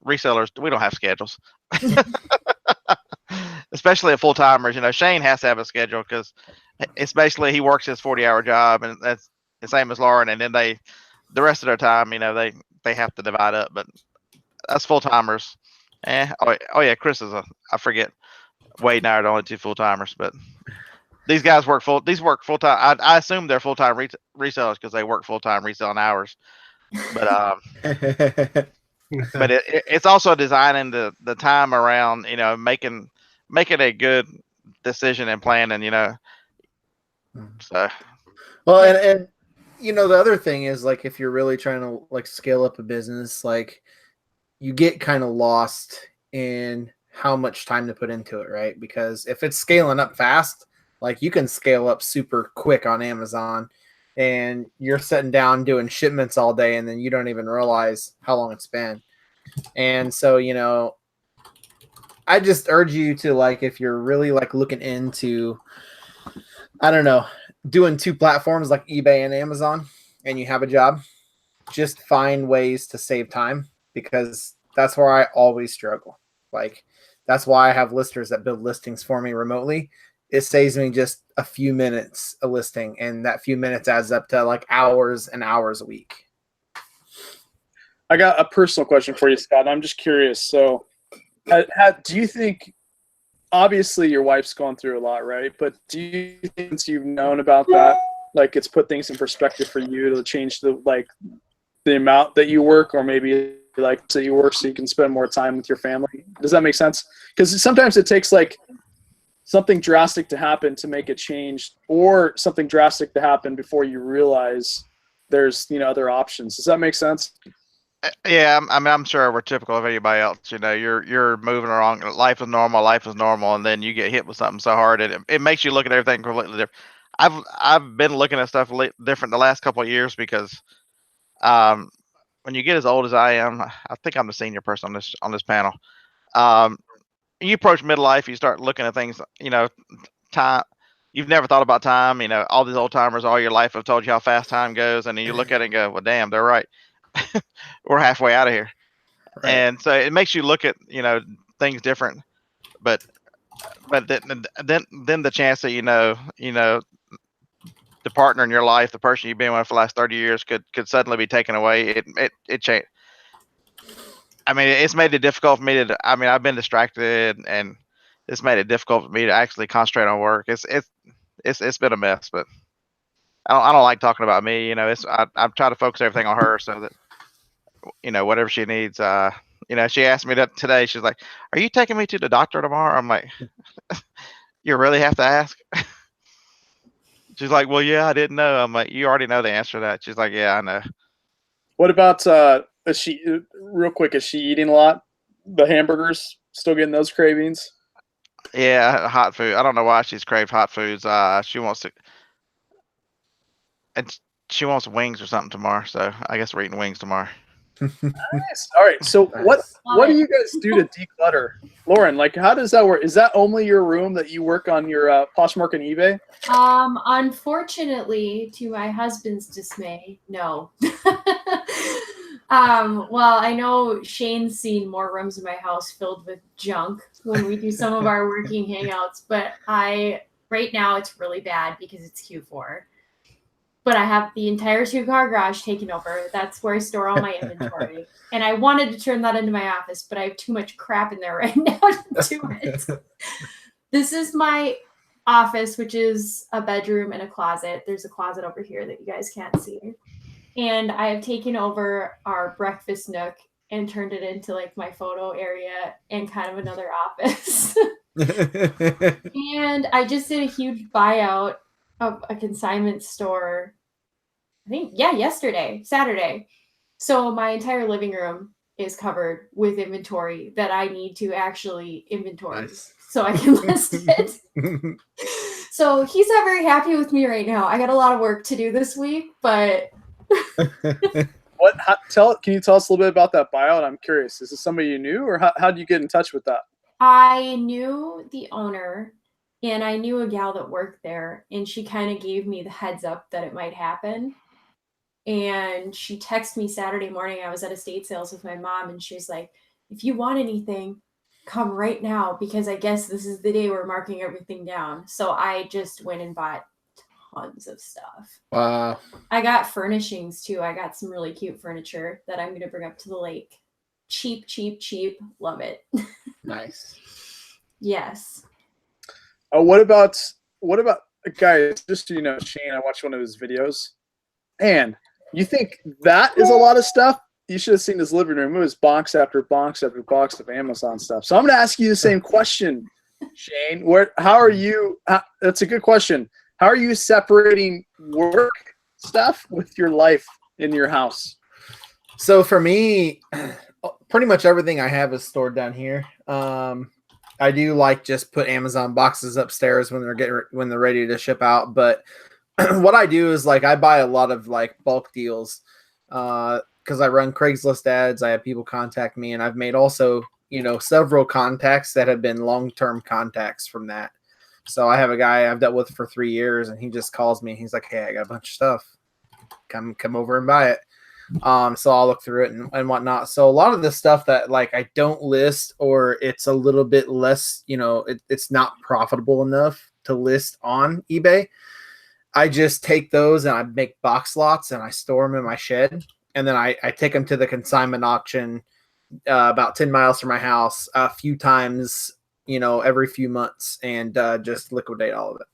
resellers, we don't have schedules, especially at full timers. Shane has to have a schedule because it's basically, he works his 40-hour job, and that's the same as Lauren. And then the rest of their time, they have to divide up, but that's full timers. Oh yeah. Chris is I forget. Wade and I are the only 2 full timers, but these guys work full time. I assume they're full time resellers because they work full time reselling hours. But but it's also designing the time around, making a good decision and planning, so. Well, and the other thing is, like, if you're really trying to like scale up a business, like, you get kind of lost in how much time to put into it, right? Because if it's scaling up fast, like, you can scale up super quick on Amazon, and you're sitting down doing shipments all day, and then you don't even realize how long it's been. And so, I just urge you to, like, if you're really like looking into, I don't know, doing two platforms like eBay and Amazon, and you have a job, just find ways to save time, because that's where I always struggle. Like, that's why I have listers that build listings for me remotely. It saves me just a few minutes a listing, and that few minutes adds up to like hours and hours a week. I got a personal question for you, Scott. I'm just curious. So, do you think, obviously your wife's gone through a lot, right? But do you think since you've known about that, like it's put things in perspective for you to change the amount that you work, or maybe like so you work so you can spend more time with your family? Does that make sense? Because sometimes it takes like something drastic to happen to make a change, or something drastic to happen before you realize there's other options. Does that make sense? Yeah, I mean, I'm sure we're typical of anybody else. You're moving along. Life is normal, and then you get hit with something so hard, and it makes you look at everything completely different. I've been looking at stuff different the last couple of years, because when you get as old as I am, I think I'm the senior person on this panel. You approach midlife, you start looking at things. Time. You've never thought about time. All these old timers all your life have told you how fast time goes, and then you look at it and go, "Well, damn, they're right." We're halfway out of here. Right. And so it makes you look at things different, but then the chance that the partner in your life, the person you've been with for the last 30 years could suddenly be taken away. It changed. I mean, it's made it difficult for me I've been distracted, and it's made it difficult for me to actually concentrate on work. It's been a mess, but I don't like talking about me. I try to focus everything on her, so that whatever she needs. She asked me that today. She's like, "Are you taking me to the doctor tomorrow?" I'm like, "You really have to ask?" She's like, "Well, yeah, I didn't know." I'm like, "You already know the answer to that." She's like, "Yeah, I know." What about is she eating a lot? The hamburgers, still getting those cravings? Yeah, hot food. I don't know why she's craved hot foods. She wants wings or something tomorrow. So I guess we're eating wings tomorrow. Nice. All right. So what do you guys do to declutter? Lauren, like, how does that work? Is that only your room that you work on your Poshmark and eBay? Unfortunately, to my husband's dismay, no. Well, I know Shane's seen more rooms in my house filled with junk when we do some of our working hangouts, but right now it's really bad because it's Q4. But I have the entire 2-car garage taken over. That's where I store all my inventory. And I wanted to turn that into my office, but I have too much crap in there right now to do it. This is my office, which is a bedroom and a closet. There's a closet over here that you guys can't see. And I have taken over our breakfast nook and turned it into like my photo area and kind of another office. And I just did a huge buyout of a consignment store, I think, yesterday, Saturday. So my entire living room is covered with inventory that I need to actually inventory. Nice. So I can list it. So he's not very happy with me right now. I got a lot of work to do this week, but can you tell us a little bit about that buyout? I'm curious. Is this somebody you knew, or how did you get in touch with that? I knew the owner, and I knew a gal that worked there, and she kind of gave me the heads up that it might happen. And she texted me Saturday morning. I was at estate sales with my mom, and she's like, "If you want anything, come right now, because I guess this is the day we're marking everything down." So I just went and bought tons of stuff. Wow. I got furnishings too. I got some really cute furniture that I'm going to bring up to the lake. Cheap, cheap, cheap. Love it. Nice. Yes. What about guys? Just so you know, Shane, I watched one of his videos, and you think that is a lot of stuff? You should have seen his living room. It was box after box after box of Amazon stuff. So I'm going to ask you the same question, Shane. How are you? That's a good question. How are you separating work stuff with your life in your house? So for me, pretty much everything I have is stored down here. I do like just put Amazon boxes upstairs when they're ready to ship out. But what I do is like I buy a lot of like bulk deals. because I run Craigslist ads, I have people contact me, and I've made also, several contacts that have been long-term contacts from that. So I have a guy I've dealt with for 3 years, and he just calls me. He's like, "Hey, I got a bunch of stuff. Come over and buy it." So I'll look through it and whatnot. So a lot of the stuff that like I don't list, or it's a little bit less, it's not profitable enough to list on eBay. I just take those and I make box lots and I store them in my shed, and then I take them to the consignment auction about 10 miles from my house a few times, every few months, and just liquidate all of it.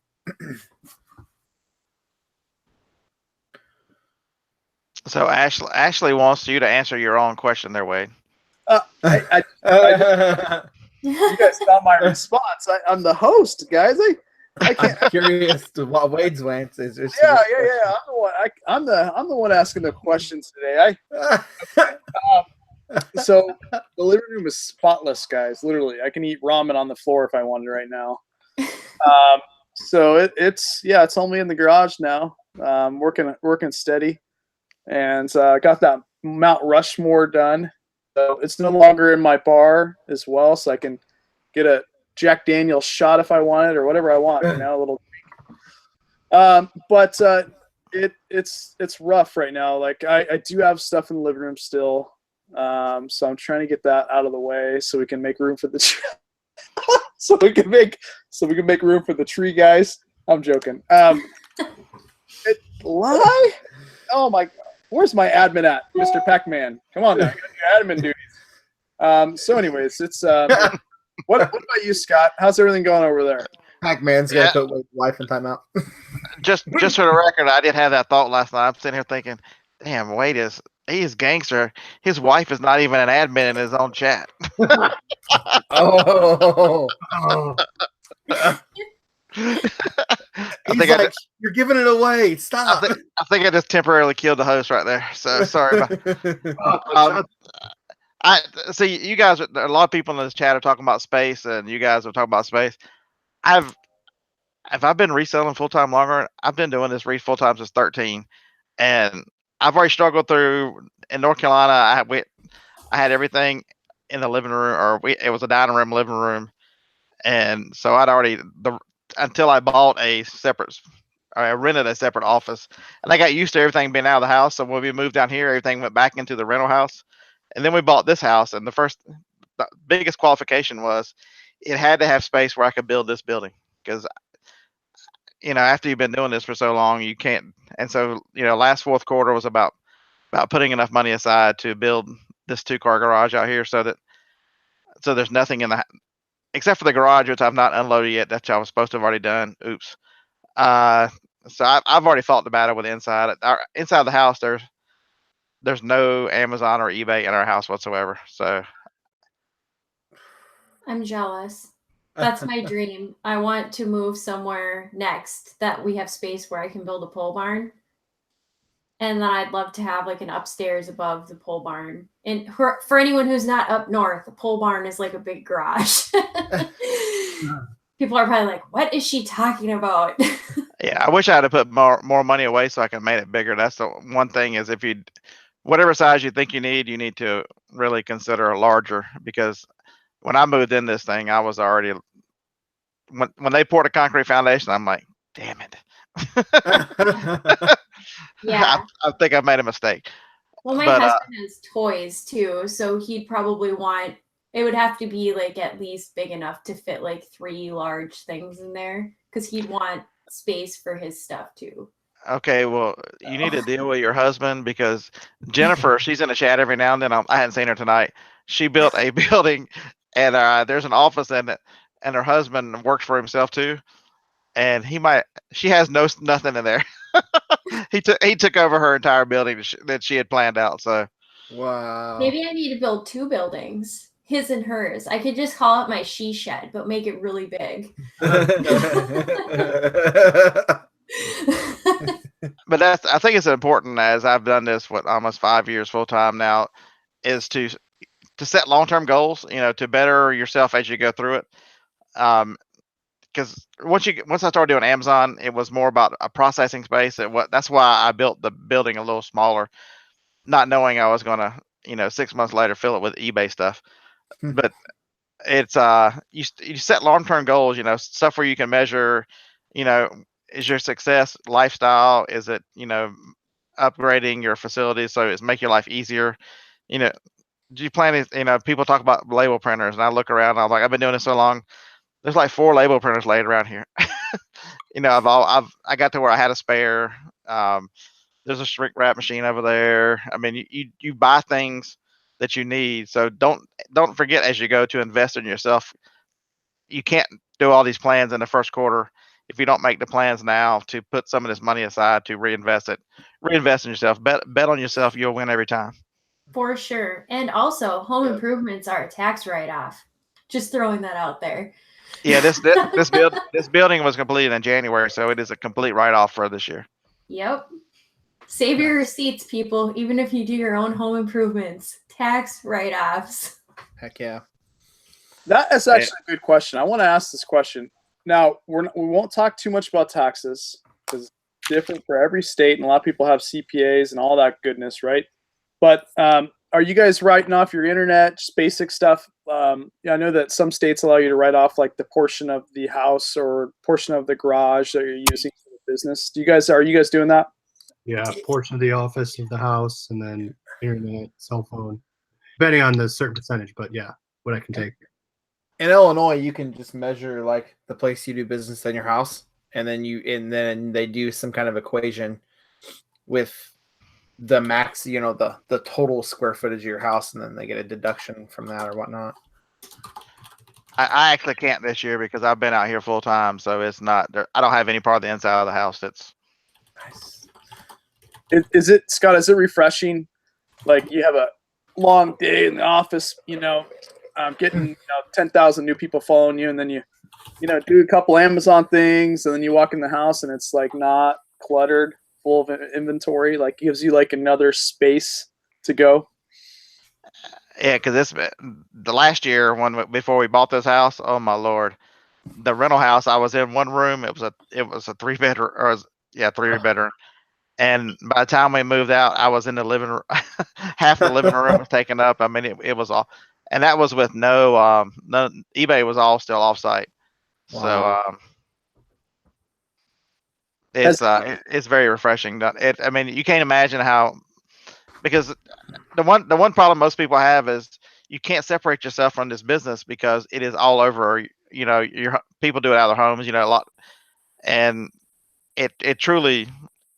So Ashley wants you to answer your own question there, Wade. You guys saw my response. I'm the host, guys. I can't. I'm curious to what Wade's went. Yeah. I'm the one asking the questions today. So the living room is spotless, guys. Literally, I can eat ramen on the floor if I wanted right now. So it's only in the garage now. Working steady, and got that Mount Rushmore done. So it's no longer in my bar as well, so I can get a Jack Daniel's shot if I want it, or whatever I want. A little drink. But it's rough right now. Like I do have stuff in the living room still. So I'm trying to get that out of the way so we can make room for the so we can make room for the tree, guys. I'm joking. Lie? Oh my! Where's my admin at, Mr. Pac-Man? Come on now, you got your admin duties. So anyways, it's what about you, Scott? How's everything going over there? Pac-Man's gonna put Wade's wife in timeout. Just for the record, I did have that thought last night. I'm sitting here thinking, damn, Wade he's gangster. His wife is not even an admin in his own chat. Oh. You're giving it away. Stop. I think I just temporarily killed the host right there. So sorry about I see you guys. A lot of people in this chat are talking about space, and you guys are talking about space. I've been reselling full time longer. I've been doing this full time since 13, and I've already struggled through in North Carolina. I had everything in the living room, it was a dining room, living room, and so until I bought I rented a separate office, and I got used to everything being out of the house. So when we moved down here, everything went back into the rental house, and then we bought this house. And the biggest qualification was it had to have space where I could build this building, because after you've been doing this for so long, you can't. And so last fourth quarter was about putting enough money aside to build this 2-car garage out here, so there's nothing in the except for the garage, which I've not unloaded yet. That I was supposed to have already done. Oops. So I've already fought the battle with inside. Inside the house, there's no Amazon or eBay in our house whatsoever. So I'm jealous. That's my dream. I want to move somewhere next that we have space where I can build a pole barn. And then I'd love to have like an upstairs above the pole barn. And for anyone who's not up north, the pole barn is like a big garage. People are probably like, what is she talking about? Yeah, I wish I had to put more money away so I could make it bigger. That's the one thing, is whatever size you think you need to really consider larger, because when I moved in this thing, I was already, when they poured a concrete foundation, I'm like, damn it. Yeah. I think I made a mistake. Well, my husband has toys too, so he'd probably want, it would have to be like at least big enough to fit like 3 large things in there, because he'd want space for his stuff too. Okay, well, you need to deal with your husband, because Jennifer, she's in the chat every now and then. I hadn't seen her tonight. She built a building, and there's an office in it, and her husband works for himself too. And she has nothing in there. He took over her entire building that she had planned out. So wow. Maybe I need to build 2 buildings, his and hers. I could just call it my she shed, but make it really big. But I think it's important, as I've done this almost 5 years full time now, is to set long-term goals, to better yourself as you go through it. Because once I started doing Amazon, it was more about a processing space. That's why I built the building a little smaller. not knowing I was gonna, 6 months later fill it with eBay stuff. But it's you set long-term goals, stuff where you can measure, is your success lifestyle? Is it, upgrading your facilities so it's make your life easier? Do you plan to, people talk about label printers, and I look around and I'm like, I've been doing this so long. There's like 4 label printers laid around here. I got to where I had a spare. There's a shrink wrap machine over there. I mean, you buy things that you need. So don't forget as you go to invest in yourself. You can't do all these plans in the first quarter if you don't make the plans now to put some of this money aside to reinvest in yourself. Bet on yourself. You'll win every time. For sure. And also, home improvements are a tax write-off. Just throwing that out there. Yeah, this building was completed in January, so it is a complete write-off for this year. Yep. Save your receipts, people, even if you do your own home improvements. Tax write-offs. Heck yeah. That is actually a good question. I want to ask this question. Now, we won't talk too much about taxes because it's different for every state, and a lot of people have CPAs and all that goodness, right? But are you guys writing off your internet, just basic stuff? I know that some states allow you to write off like the portion of the house or portion of the garage that you're using for the business. Are you guys doing that? Yeah, portion of the office of the house, and then internet, cell phone, depending on the certain percentage. But yeah, what I can take. In Illinois, you can just measure like the place you do business in your house, and then they do some kind of equation with the max, the total square footage of your house, and then they get a deduction from that or whatnot. I actually can't this year because I've been out here full time, so it's not. I don't have any part of the inside of the house that's. Nice. Is it, Scott? Is it refreshing? Like you have a long day in the office, getting 10,000 new people following you, and then you do a couple Amazon things, and then you walk in the house and it's like not cluttered, full of inventory. Like gives you like another space to go. Yeah, because the last year before we bought this house. Oh my Lord, the rental house I was in one room. It was a 3-bedroom or 3-bedroom. And by the time we moved out, I was in the living room. Half the living room was taken up. I mean, it was all, and that was with no eBay was all still offsite. Wow. So it's very refreshing. I mean, you can't imagine how, because the one problem most people have is you can't separate yourself from this business because it is all over. Your people do it out of their homes. A lot, and it truly.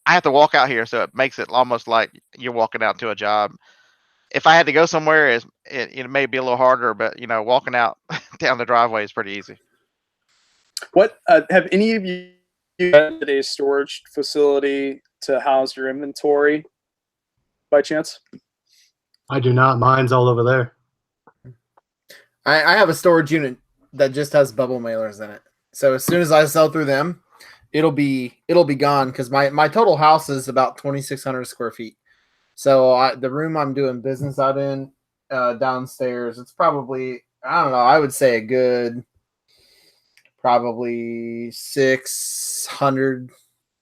I have to walk out here, so it makes it almost like you're walking out to a job. If I had to go somewhere, it may be a little harder, but walking out down the driveway is pretty easy. What have any of you rented a storage facility to house your inventory by chance? I do not. Mine's all over there. I have a storage unit that just has bubble mailers in it. So as soon as I sell through them, it'll be gone because my total house is about 2,600 square feet. So the room I'm doing business out in downstairs, it's probably, I don't know, I would say a good probably 600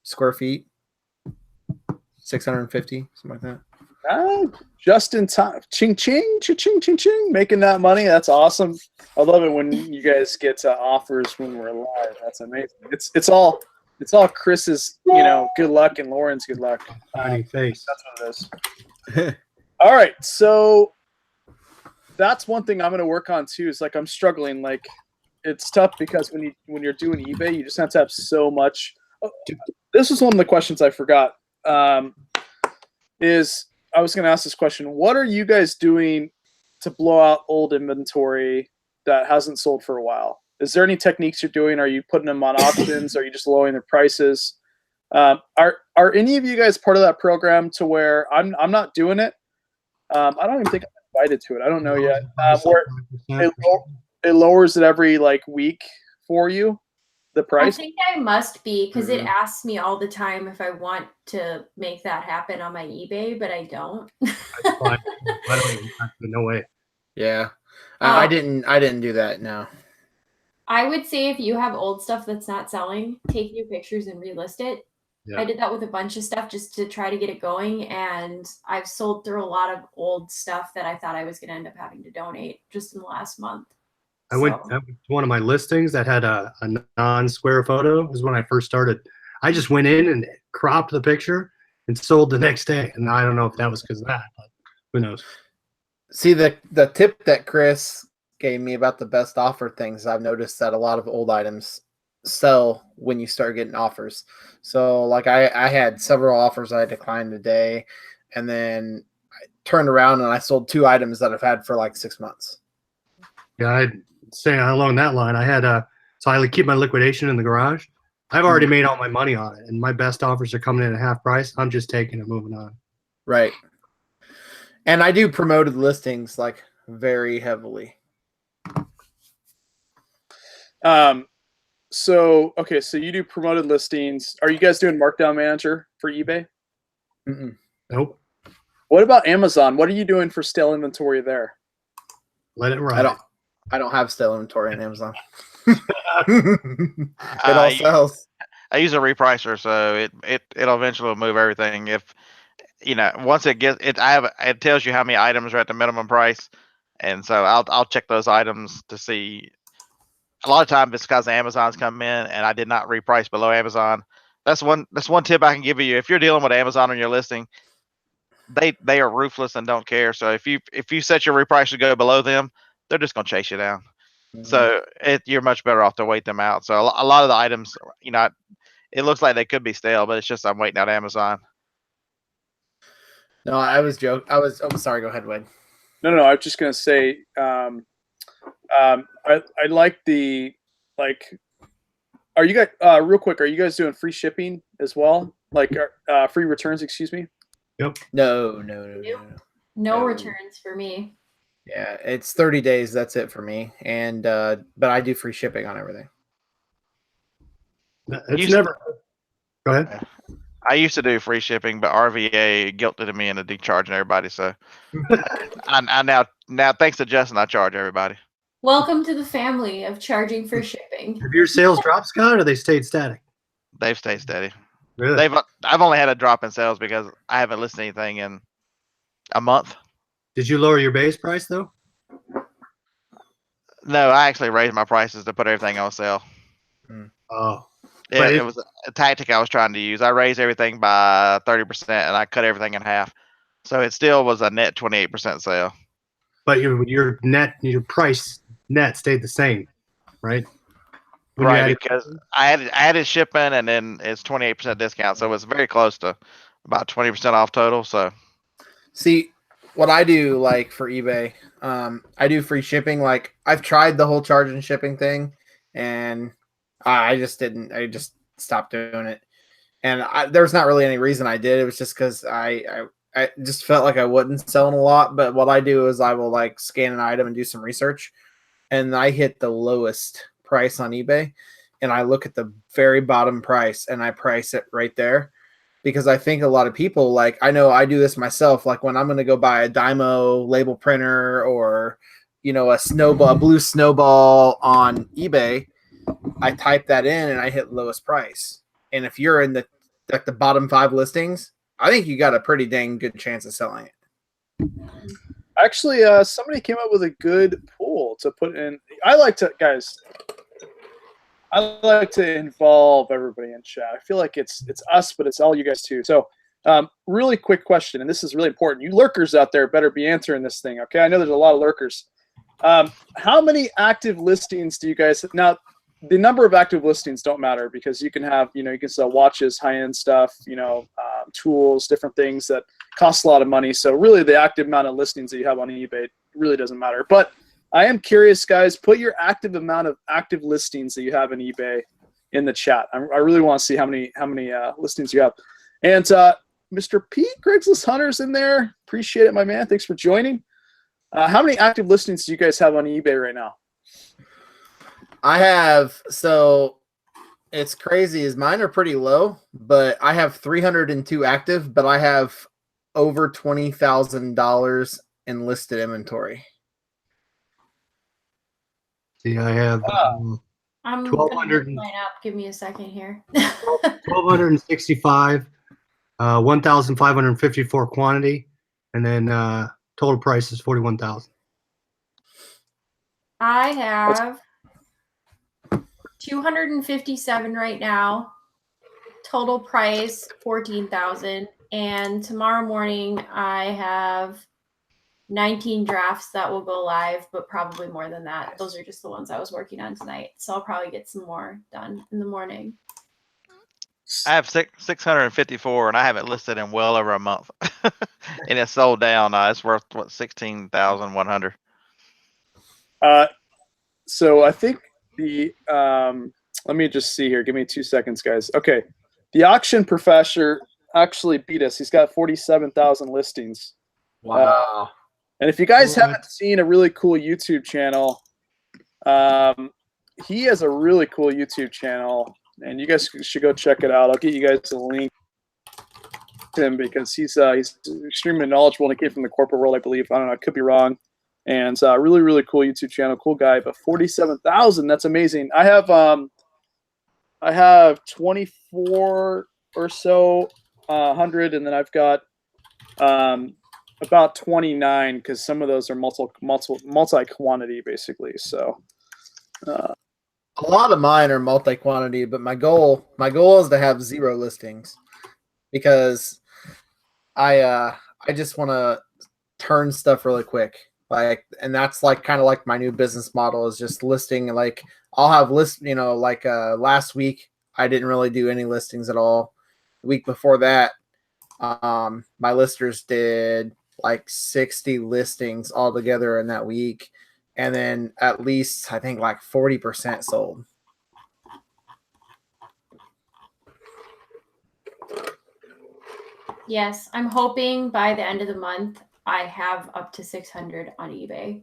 square feet, 650, something like that. Just in time. Ching, ching, ching, ching, ching, ching. Making that money. That's awesome. I love it when you guys get offers when we're live. That's amazing. It's all Chris's, good luck and Lauren's good luck. Face. That's what it is. All right. So that's one thing I'm going to work on too, is like, I'm struggling. Like it's tough because when you're doing eBay, you just have to have so much. Oh, this is one of the questions I forgot. I was going to ask this question. What are you guys doing to blow out old inventory that hasn't sold for a while? Is there any techniques you're doing? Are you putting them on auctions? Are you just lowering their prices? Are any of you guys part of that program to where I'm not doing it? I don't even think I'm invited to it. I don't know yet. Where it lowers it every week for you, the price? I think I must be because it asks me all the time if I want to make that happen on my eBay, but I don't. That's fine. I don't even, no way. Yeah. I didn't do that. No. I would say if you have old stuff that's not selling, take new pictures and relist it. Yeah. I did that with a bunch of stuff just to try to get it going, and I've sold through a lot of old stuff that I thought I was going to end up having to donate just in the last month. I went to one of my listings that had a non-square photo. It was when I first started. I just went in and cropped the picture and sold the next day. And I don't know if that was because of that, but who knows? See, the tip that Chris gave me about the best offer things, I've noticed that a lot of old items sell when you start getting offers. So like I had several offers I declined today, and then I turned around and I sold 2 items that I've had for like 6 months. Yeah, I'd say along that line, I had so I keep my liquidation in the garage. I've already made all my money on it, and my best offers are coming in at half price. I'm just taking it, moving on. Right. And I do promoted listings like very heavily. So okay, so you do promoted listings. Are you guys doing Markdown Manager for eBay? Mm-mm. Nope. What about Amazon? What are you doing for stale inventory there? Let it ride. I don't have stale inventory on Amazon. It all sells. I use a repricer, so it'll eventually move everything. If once it gets it, it tells you how many items are at the minimum price, and so I'll check those items to see. A lot of times it's because Amazon's come in and I did not reprice below Amazon. That's one tip I can give you. If you're dealing with Amazon on your listing, they are ruthless and don't care. So if you set your reprice to go below them, they're just gonna chase you down. Mm-hmm. So you're much better off to wait them out. So a lot of the items, it looks like they could be stale, but it's just I'm waiting out Amazon. No, I was joking. Oh, sorry. Go ahead, Wade. No, I was just gonna say, I like the Are you guys real quick? Are you guys doing free shipping as well? Like free returns? Excuse me. Yep. No. No returns for me. Yeah, it's 30 days. That's it for me. And but I do free shipping on everything. It's never. Go ahead. I used to do free shipping, but RVA guilted me into decharging everybody. So I now thanks to Justin, I charge everybody. Welcome to the family of charging for shipping. Have your sales dropped, Scott, or they stayed static? They've stayed steady. Really? I've only had a drop in sales because I haven't listed anything in a month. Did you lower your base price though? No, I actually raised my prices to put everything on sale. Oh. Yeah, it was a tactic I was trying to use. I raised everything by 30% and I cut everything in half. So it still was a net 28% sale. But your price net stayed the same, right? Right, because I added shipping and then it's 28% discount. So it's very close to about 20% off total. So see what I do like for eBay, I do free shipping. Like I've tried the whole charge and shipping thing and I just stopped doing it. And there's not really any reason I did. It was just because I just felt like I wasn't selling a lot. But what I do is I will like scan an item and do some research. And I hit the lowest price on eBay. And I look at the very bottom price and I price it right there. Because I think a lot of people, like, I know I do this myself. Like when I'm going to go buy a Dymo label printer or, a blue snowball on eBay, I type that in and I hit lowest price. And if you're in the bottom 5 listings, I think you got a pretty dang good chance of selling it. Actually, somebody came up with a good pool to put in. I like to involve everybody in chat. I feel like it's us, but it's all you guys too. So really quick question, and this is really important. You lurkers out there better be answering this thing, okay? I know there's a lot of lurkers. How many active listings do you guys – now, the number of active listings don't matter because you can have, you can sell watches, high-end stuff, tools, different things that cost a lot of money. So really the active amount of listings that you have on eBay really doesn't matter. But I am curious, guys, put your active amount of active listings that you have in eBay in the chat. I really want to see how many listings you have. And Mr. Pete, Craigslist Hunter's in there. Appreciate it, my man. Thanks for joining. How many active listings do you guys have on eBay right now? I have, so it's crazy as mine are pretty low, but I have 302 active, but I have over $20,000 in listed inventory. See, I have I'm gonna 1,200 line up. Give me a second here. 1,265, 1,554 quantity, and then total price is 41,000. I have 257 right now. Total price 14,000. And tomorrow morning I have 19 drafts that will go live, but probably more than that. Those are just the ones I was working on tonight. So I'll probably get some more done in the morning. I have 654, and I have it listed in well over a month, and it's sold down. It's worth what 16,100. So I think the let me just see here. Give me 2 seconds, guys. Okay, the auction professor actually beat us. He's got 47,000 listings. Wow. And if you guys What? haven't seen a really cool YouTube channel, he has a really cool YouTube channel, and you guys should go check it out. I'll get you guys a link to him because he's extremely knowledgeable, and he came from the corporate world, I believe. I don't know, I could be wrong. And really, really cool YouTube channel, cool guy. But 47,000, that's amazing. I have 24 or so hundred, and then I've got about 29 because some of those are multi quantity basically. So A lot of mine are multi-quantity, but my goal is to have 0 listings because I just want to turn stuff really quick. And that's kind of like my new business model is just listing. Like I'll have last week I didn't really do any listings at all. The week before that, my listers did like 60 listings all together in that week. And then at least I think like 40% sold. Yes, I'm hoping by the end of the month I have up to 600 on eBay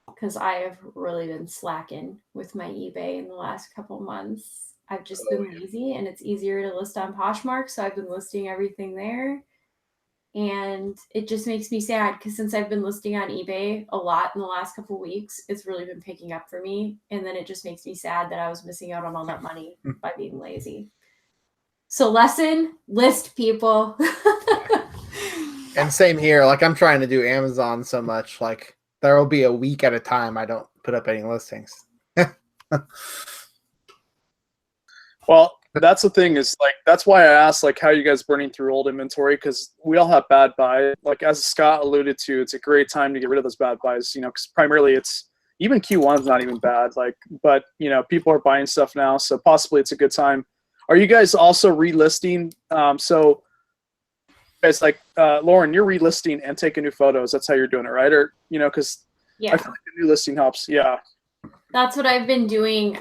because I have really been slacking with my eBay in the last couple months. I've just been lazy, and it's easier to list on Poshmark, so I've been listing everything there. And it just makes me sad because since I've been listing on eBay a lot in the last couple of weeks, it's really been picking up for me. And then it just makes me sad that I was missing out on all that money by being lazy. So lesson, list people. And same here. Like I'm trying to do Amazon so much. Like there will be a week at a time I don't put up any listings. well, that's the thing is that's why I asked how you guys burning through old inventory, because we all have bad buys. Like as Scott alluded to, it's a great time to get rid of those bad buys. Because primarily it's even Q1 is not even bad. But people are buying stuff now, so possibly it's a good time. Are you guys also relisting? So guys, Lauren, you're relisting and taking new photos. That's how you're doing it, right? Or because Yeah, I feel like the new listing helps. Yeah. that's what I've been doing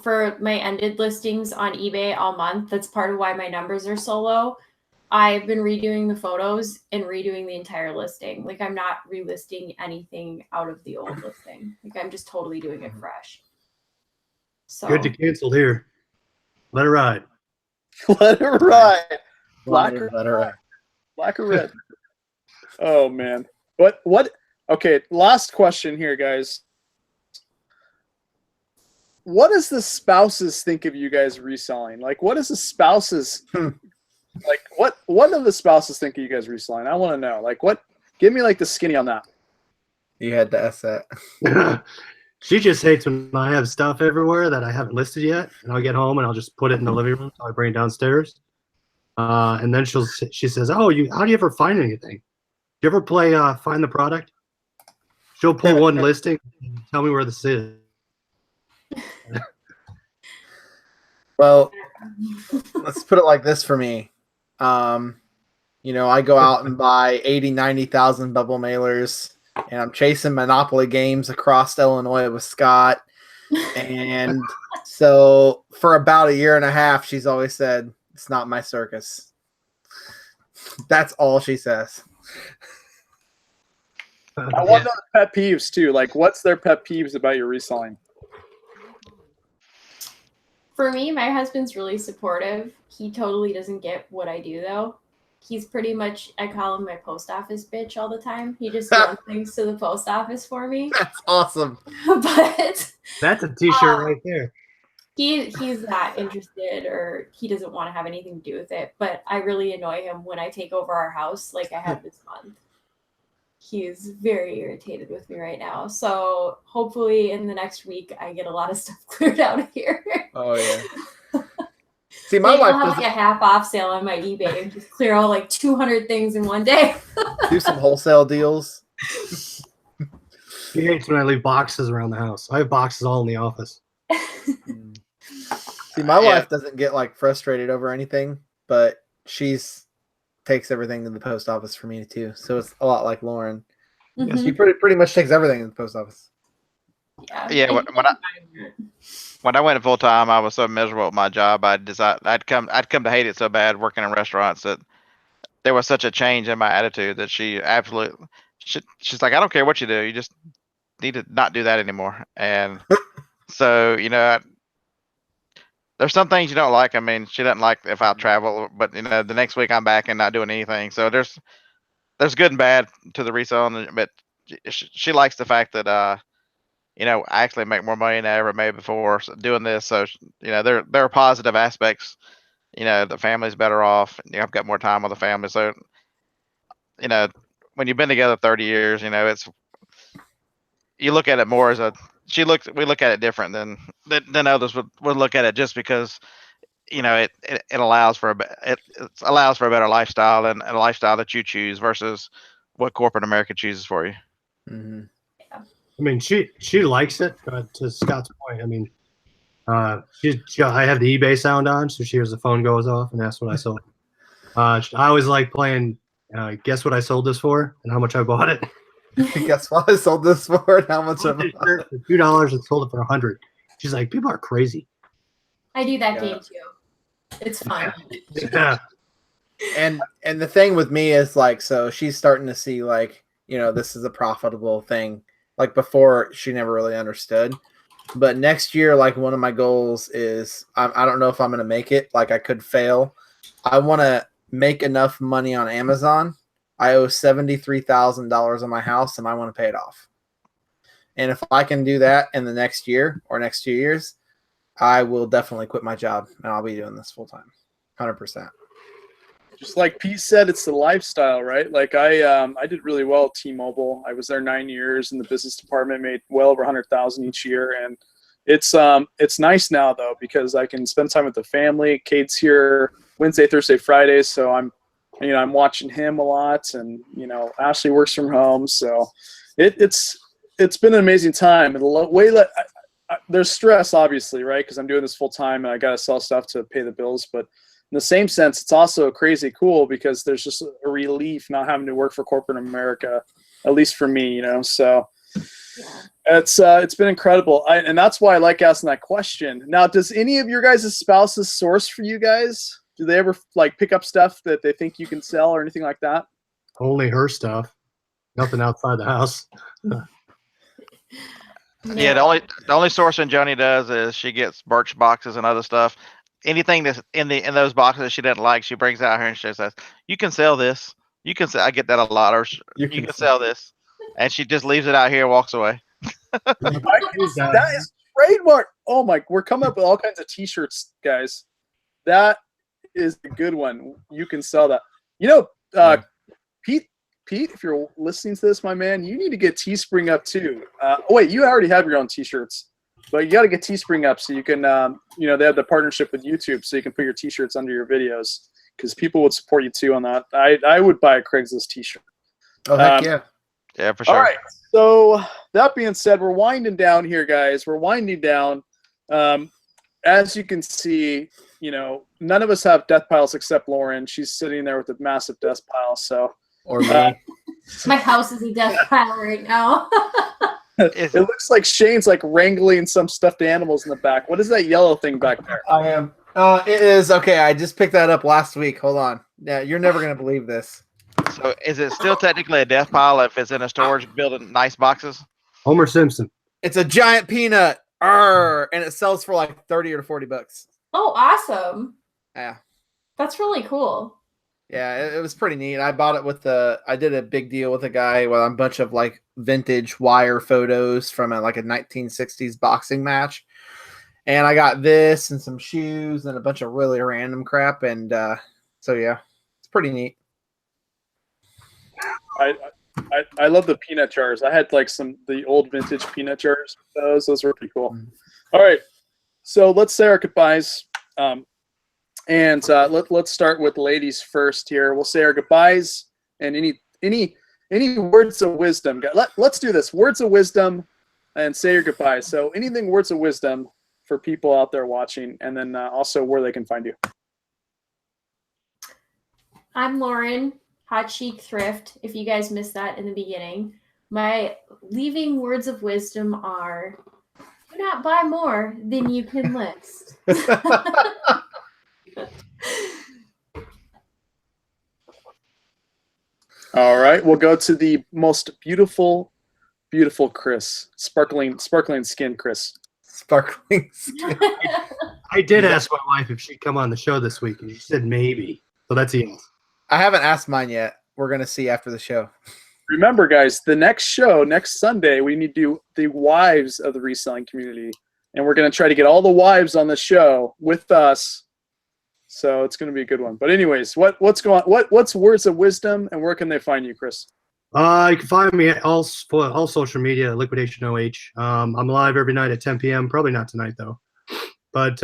for my ended listings on eBay all month. That's part of why my numbers are so low. I've been redoing the photos and redoing the entire listing. Like I'm not relisting anything out of the old listing. Like I'm just totally doing it fresh. So Good to cancel here. Let it ride. Let it ride. Black or Let her- Black or red? Oh man. What? Okay, last question here, guys. What does the spouses think of you guys reselling? What does the spouses what do the spouses think of you guys reselling? I want to know. Give me the skinny on that. You had to ask that. She just hates when I have stuff everywhere that I haven't listed yet, and I'll get home and I'll just put it in the living room. So I bring it downstairs, and then she says, "Oh, how do you ever find anything? Do you ever play Find the Product?" She'll pull one listing and tell me where this is. Well, let's put it like this for me. I go out and buy 80, 90,000 bubble mailers, and I'm chasing Monopoly games across Illinois with Scott. And so for about a year and a half, she's always said, "It's not my circus." That's all she says. I want to know the pet peeves too. What's their pet peeves about your reselling? for me, my husband's really supportive. He totally doesn't get what I do though. He's pretty much, I call him my post office bitch all the time. He just runs things to the post office for me. That's awesome. But That's a t-shirt right there. He's not interested, or he doesn't want to have anything to do with it. But I really annoy him when I take over our house, like I have this month. He's very irritated with me right now. So hopefully in the next week I get a lot of stuff cleared out of here. Oh yeah. See, my Maybe wife I'll have doesn't like a half off sale on my eBay and just clear all like 200 things in one day. do some wholesale deals. He hates when I leave boxes around the house. I have boxes all in the office. See, my Yeah. wife doesn't get like frustrated over anything, but takes everything to the post office for me too. So it's a lot like Lauren. Mhm. She pretty much takes everything to the post office. Yeah, when I went full time, I was so miserable with my job. I'd come to hate it so bad working in restaurants that there was such a change in my attitude that she's like, I don't care what you do, you just need to not do that anymore. And so there's some things you don't like. I mean, she doesn't like if I travel, but the next week I'm back and not doing anything. So there's good and bad to the reselling, but she likes the fact that I actually make more money than I ever made before doing this. So there are positive aspects. The family's better off. I've got more time with the family. So when you've been together 30 years, you look at it more as we look at it different than others would look at it, just because it allows for it allows for a better lifestyle, and a lifestyle that you choose versus what corporate America chooses for you. Mm-hmm. I mean, she likes it, but to Scott's point, I mean, I have the eBay sound on, so she hears the phone goes off, and that's what I sold. I always like playing. Guess what I sold this for, and how much I bought it. Guess what I sold this for, and how much I bought it. For $2 and sold it for $100. She's like, people are crazy. I do that Yeah. game too. It's fun. Yeah. And the thing with me is like, so she's starting to see like, this is a profitable thing. Like before, she never really understood. But next year, like one of my goals is, I don't know if I'm going to make it. Like I could fail. I want to make enough money on Amazon. I owe $73,000 on my house, and I want to pay it off. And if I can do that in the next year or next 2 years, I will definitely quit my job, and I'll be doing this full time, 100%. Just like Pete said, it's the lifestyle, right? Like I did really well at T-Mobile. I was there 9 years in the business department, made well over 100,000 each year, and it's nice now though because I can spend time with the family. Cade's here Wednesday, Thursday, Fridays, so I'm watching him a lot, and Ashley works from home, so it's been an amazing time. And the way that there's stress, obviously, right? Because I'm doing this full time and I got to sell stuff to pay the bills, but in the same sense, it's also crazy cool because there's just a relief not having to work for corporate America, at least for me, So it's been incredible, and that's why I like asking that question. Now, does any of your guys' spouses source for you guys? Do they ever like pick up stuff that they think you can sell or anything like that? Only her stuff. Nothing outside the house. Yeah, the only sourcing Joni does is she gets Birch boxes and other stuff. Anything that's in those boxes that she doesn't like, she brings out here and she says, "You can sell this. You can sell." I get that a lot. Or you can sell this, and she just leaves it out here and walks away. That is trademark. Oh my! We're coming up with all kinds of T-shirts, guys. That is a good one. You can sell that. Pete, if you're listening to this, my man, you need to get Teespring up too. Wait, you already have your own T-shirts, but you got to get Teespring up so you can, they have the partnership with YouTube, so you can put your T-shirts under your videos because people would support you too on that. I would buy a Craigslist T-shirt. Oh heck yeah! Yeah, for sure. All right. So that being said, we're winding down here, guys. We're winding down. As you can see, none of us have death piles except Lauren. She's sitting there with a massive death pile. So, Or me. My house is a death pile right now. it looks like Shane's like wrangling some stuffed animals in the back. What is that yellow thing back there? I am. It is okay. I just picked that up last week. Hold on. Yeah, you're never gonna believe this. So is it still technically a death pile if it's in a storage building, nice boxes? Homer Simpson. It's a giant peanut. And it sells for like 30 or 40 bucks. Oh, awesome. Yeah. That's really cool. Yeah, it was pretty neat. I bought it I did a big deal with a guy with a bunch of like vintage wire photos from a 1960s boxing match. And I got this and some shoes and a bunch of really random crap. And so, yeah, it's pretty neat. I love the peanut jars. I had like the old vintage peanut jars. Those were pretty cool. All right, so let's say our goodbyes. Let's start with ladies first here. We'll say our goodbyes and any words of wisdom. Let's do this. Words of wisdom and say your goodbyes. So anything words of wisdom for people out there watching, and then also where they can find you. I'm Lauren, Hot Chic Thrift. If you guys missed that in the beginning, my leaving words of wisdom are: do not buy more than you can list. All right, we'll go to the most beautiful Chris, sparkling skin, Chris. Sparkling skin. I did ask my wife if she'd come on the show this week, and she said maybe. So that's a yes. I haven't asked mine yet. We're going to see after the show. Remember, guys, the next show, next Sunday, we need to do the wives of the reselling community. And we're going to try to get all the wives on the show with us. So it's going to be a good one. But anyways, what's words of wisdom, and where can they find you, Chris? You can find me at all social media, Liquidation OH. I'm live every night at 10 p.m. Probably not tonight, though. But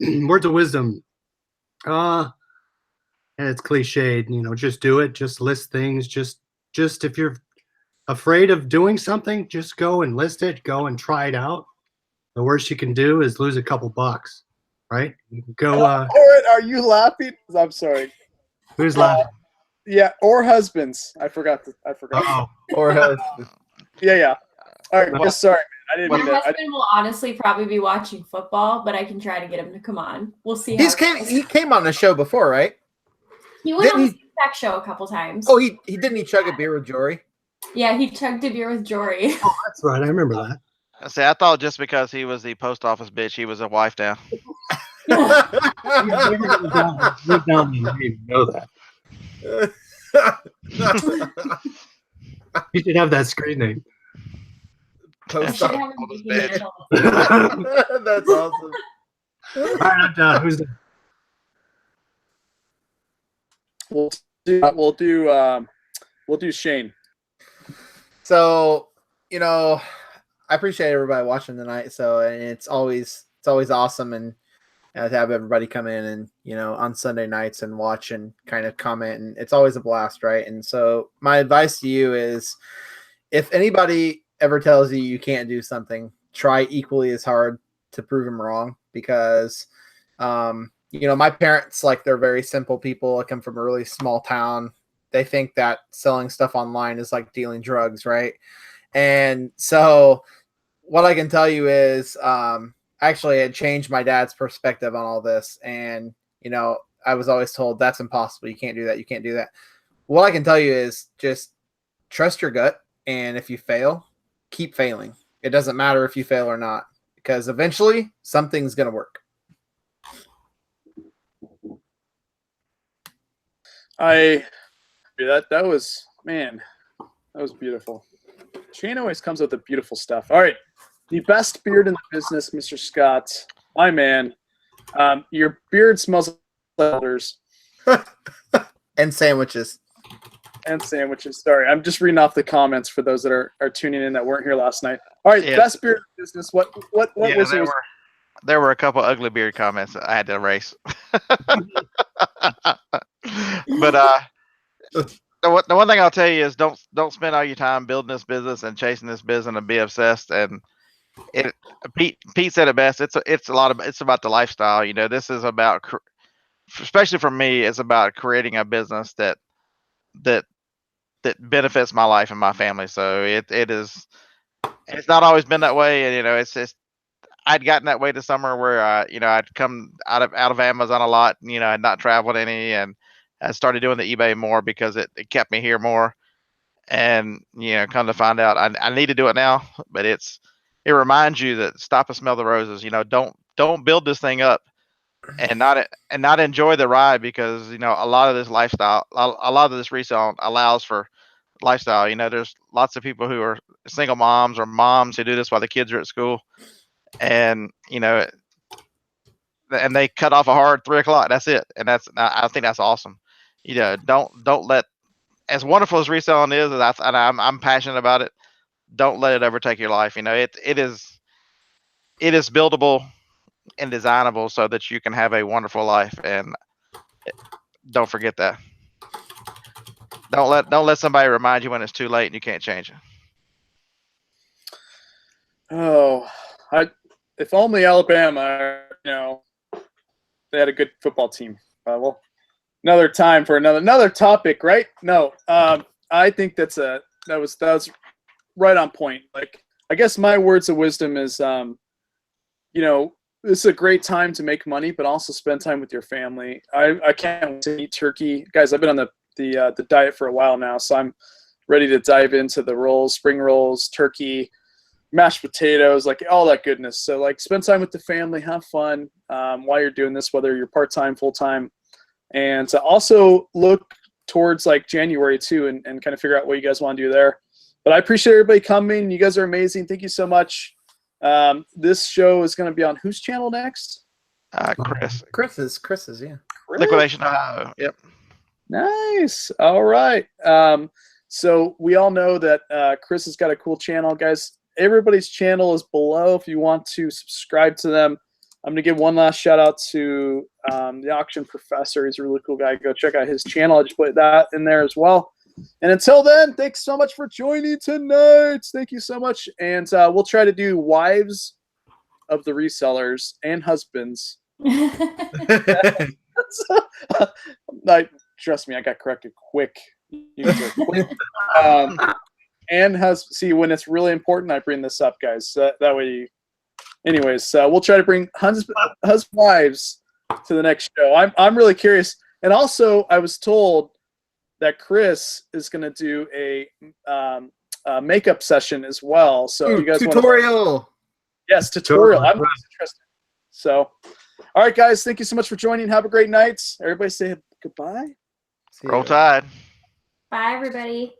words of wisdom. And it's cliched, just do it. Just list things. Just if you're afraid of doing something, just go and list it. Go and try it out. The worst you can do is lose a couple bucks, right? You can go. Are you laughing? I'm sorry. Who's laughing? Yeah, or husbands. I forgot. Oh, Or husband. Yeah. All right. Just sorry, man. I didn't My mean that. husband will honestly probably be watching football, but I can try to get him to come on. We'll see. He came on the show before, right? He went on the Back Show a couple times. Oh, he didn't he chug a beer with Jory? Yeah, he chugged a beer with Jory. Oh, that's right. I remember that. I say, I thought just because he was the post office bitch, he was a wife now. You didn't even know that. You should have that screen name. Post Should office have him bitch. it. That's awesome. All right, I'm done. Who's the We'll do Shane. So, I appreciate everybody watching tonight. So, and it's always awesome and to have everybody come in and on Sunday nights and watch and kind of comment, and it's always a blast, right? And so, my advice to you is, if anybody ever tells you you can't do something, try equally as hard to prove them wrong, because my parents, they're very simple people. I come from a really small town. They think that selling stuff online is like dealing drugs, right? And so what I can tell you is actually it changed my dad's perspective on all this. And, I was always told that's impossible. You can't do that. You can't do that. What I can tell you is just trust your gut. And if you fail, keep failing. It doesn't matter if you fail or not, because eventually something's going to work. That was beautiful. Shane always comes with the beautiful stuff. All right, the best beard in the business, Mr. Scott, my man. Your beard smells like elders. And sandwiches. Sorry, I'm just reading off the comments for those that are tuning in that weren't here last night. All right, Yeah. best beard in the business. What was it? There were a couple ugly beard comments that I had to erase. But the one thing I'll tell you is don't spend all your time building this business and chasing this business and be obsessed. And Pete said it best. It's about the lifestyle. This is about, especially for me, it's about creating a business that benefits my life and my family. So it's not always been that way. And it's just, I'd gotten that way this summer where I'd come out of Amazon a lot, I'd not traveled any, and I started doing the eBay more because it kept me here more. And come to find out I need to do it now, but it reminds you that stop and smell the roses. Don't build this thing up and not enjoy the ride, because a lot of this lifestyle, a lot of this resale allows for lifestyle. There's lots of people who are single moms or moms who do this while the kids are at school. And and they cut off a hard 3 o'clock. That's it, and I think that's awesome. Don't let, as wonderful as reselling is, and I'm passionate about it. Don't let it overtake your life. It is buildable and designable so that you can have a wonderful life, and don't forget that. Don't let somebody remind you when it's too late and you can't change it. Oh, if only Alabama, they had a good football team. Well, another time for another topic, right? No, I think that was right on point. Like, I guess my words of wisdom is, this is a great time to make money, but also spend time with your family. I can't wait to eat turkey, guys. I've been on the diet for a while now, so I'm ready to dive into the rolls, spring rolls, turkey, mashed potatoes, like all that goodness. So like, spend time with the family, have fun while you're doing this, whether you're part-time, full-time, and to also look towards like January too, and kind of figure out what you guys want to do there. But I appreciate everybody coming. You guys are amazing. Thank you so much. This show is going to be on whose channel next? Chris's, yeah. Chris? Liquidation Ohio. Yep. Nice. All right. So we all know that Chris has got a cool channel, guys. Everybody's channel is below if you want to subscribe to them. I'm going to give one last shout out to the Auction Professor. He's a really cool guy. Go check out his channel. I just put that in there as well. And until then, thanks so much for joining tonight. Thank you so much. And we'll try to do wives of the resellers and husbands. Trust me, I got corrected quick. And see, when it's really important, I bring this up, guys. That way anyways, we'll try to bring husband wives to the next show. I'm really curious. And also, I was told that Chris is going to do a makeup session as well. So if you guys tutorial. Yes, tutorial. I'm interested. So, all right, guys, thank you so much for joining. Have a great night. Everybody say goodbye. Roll Tide. Bye, everybody.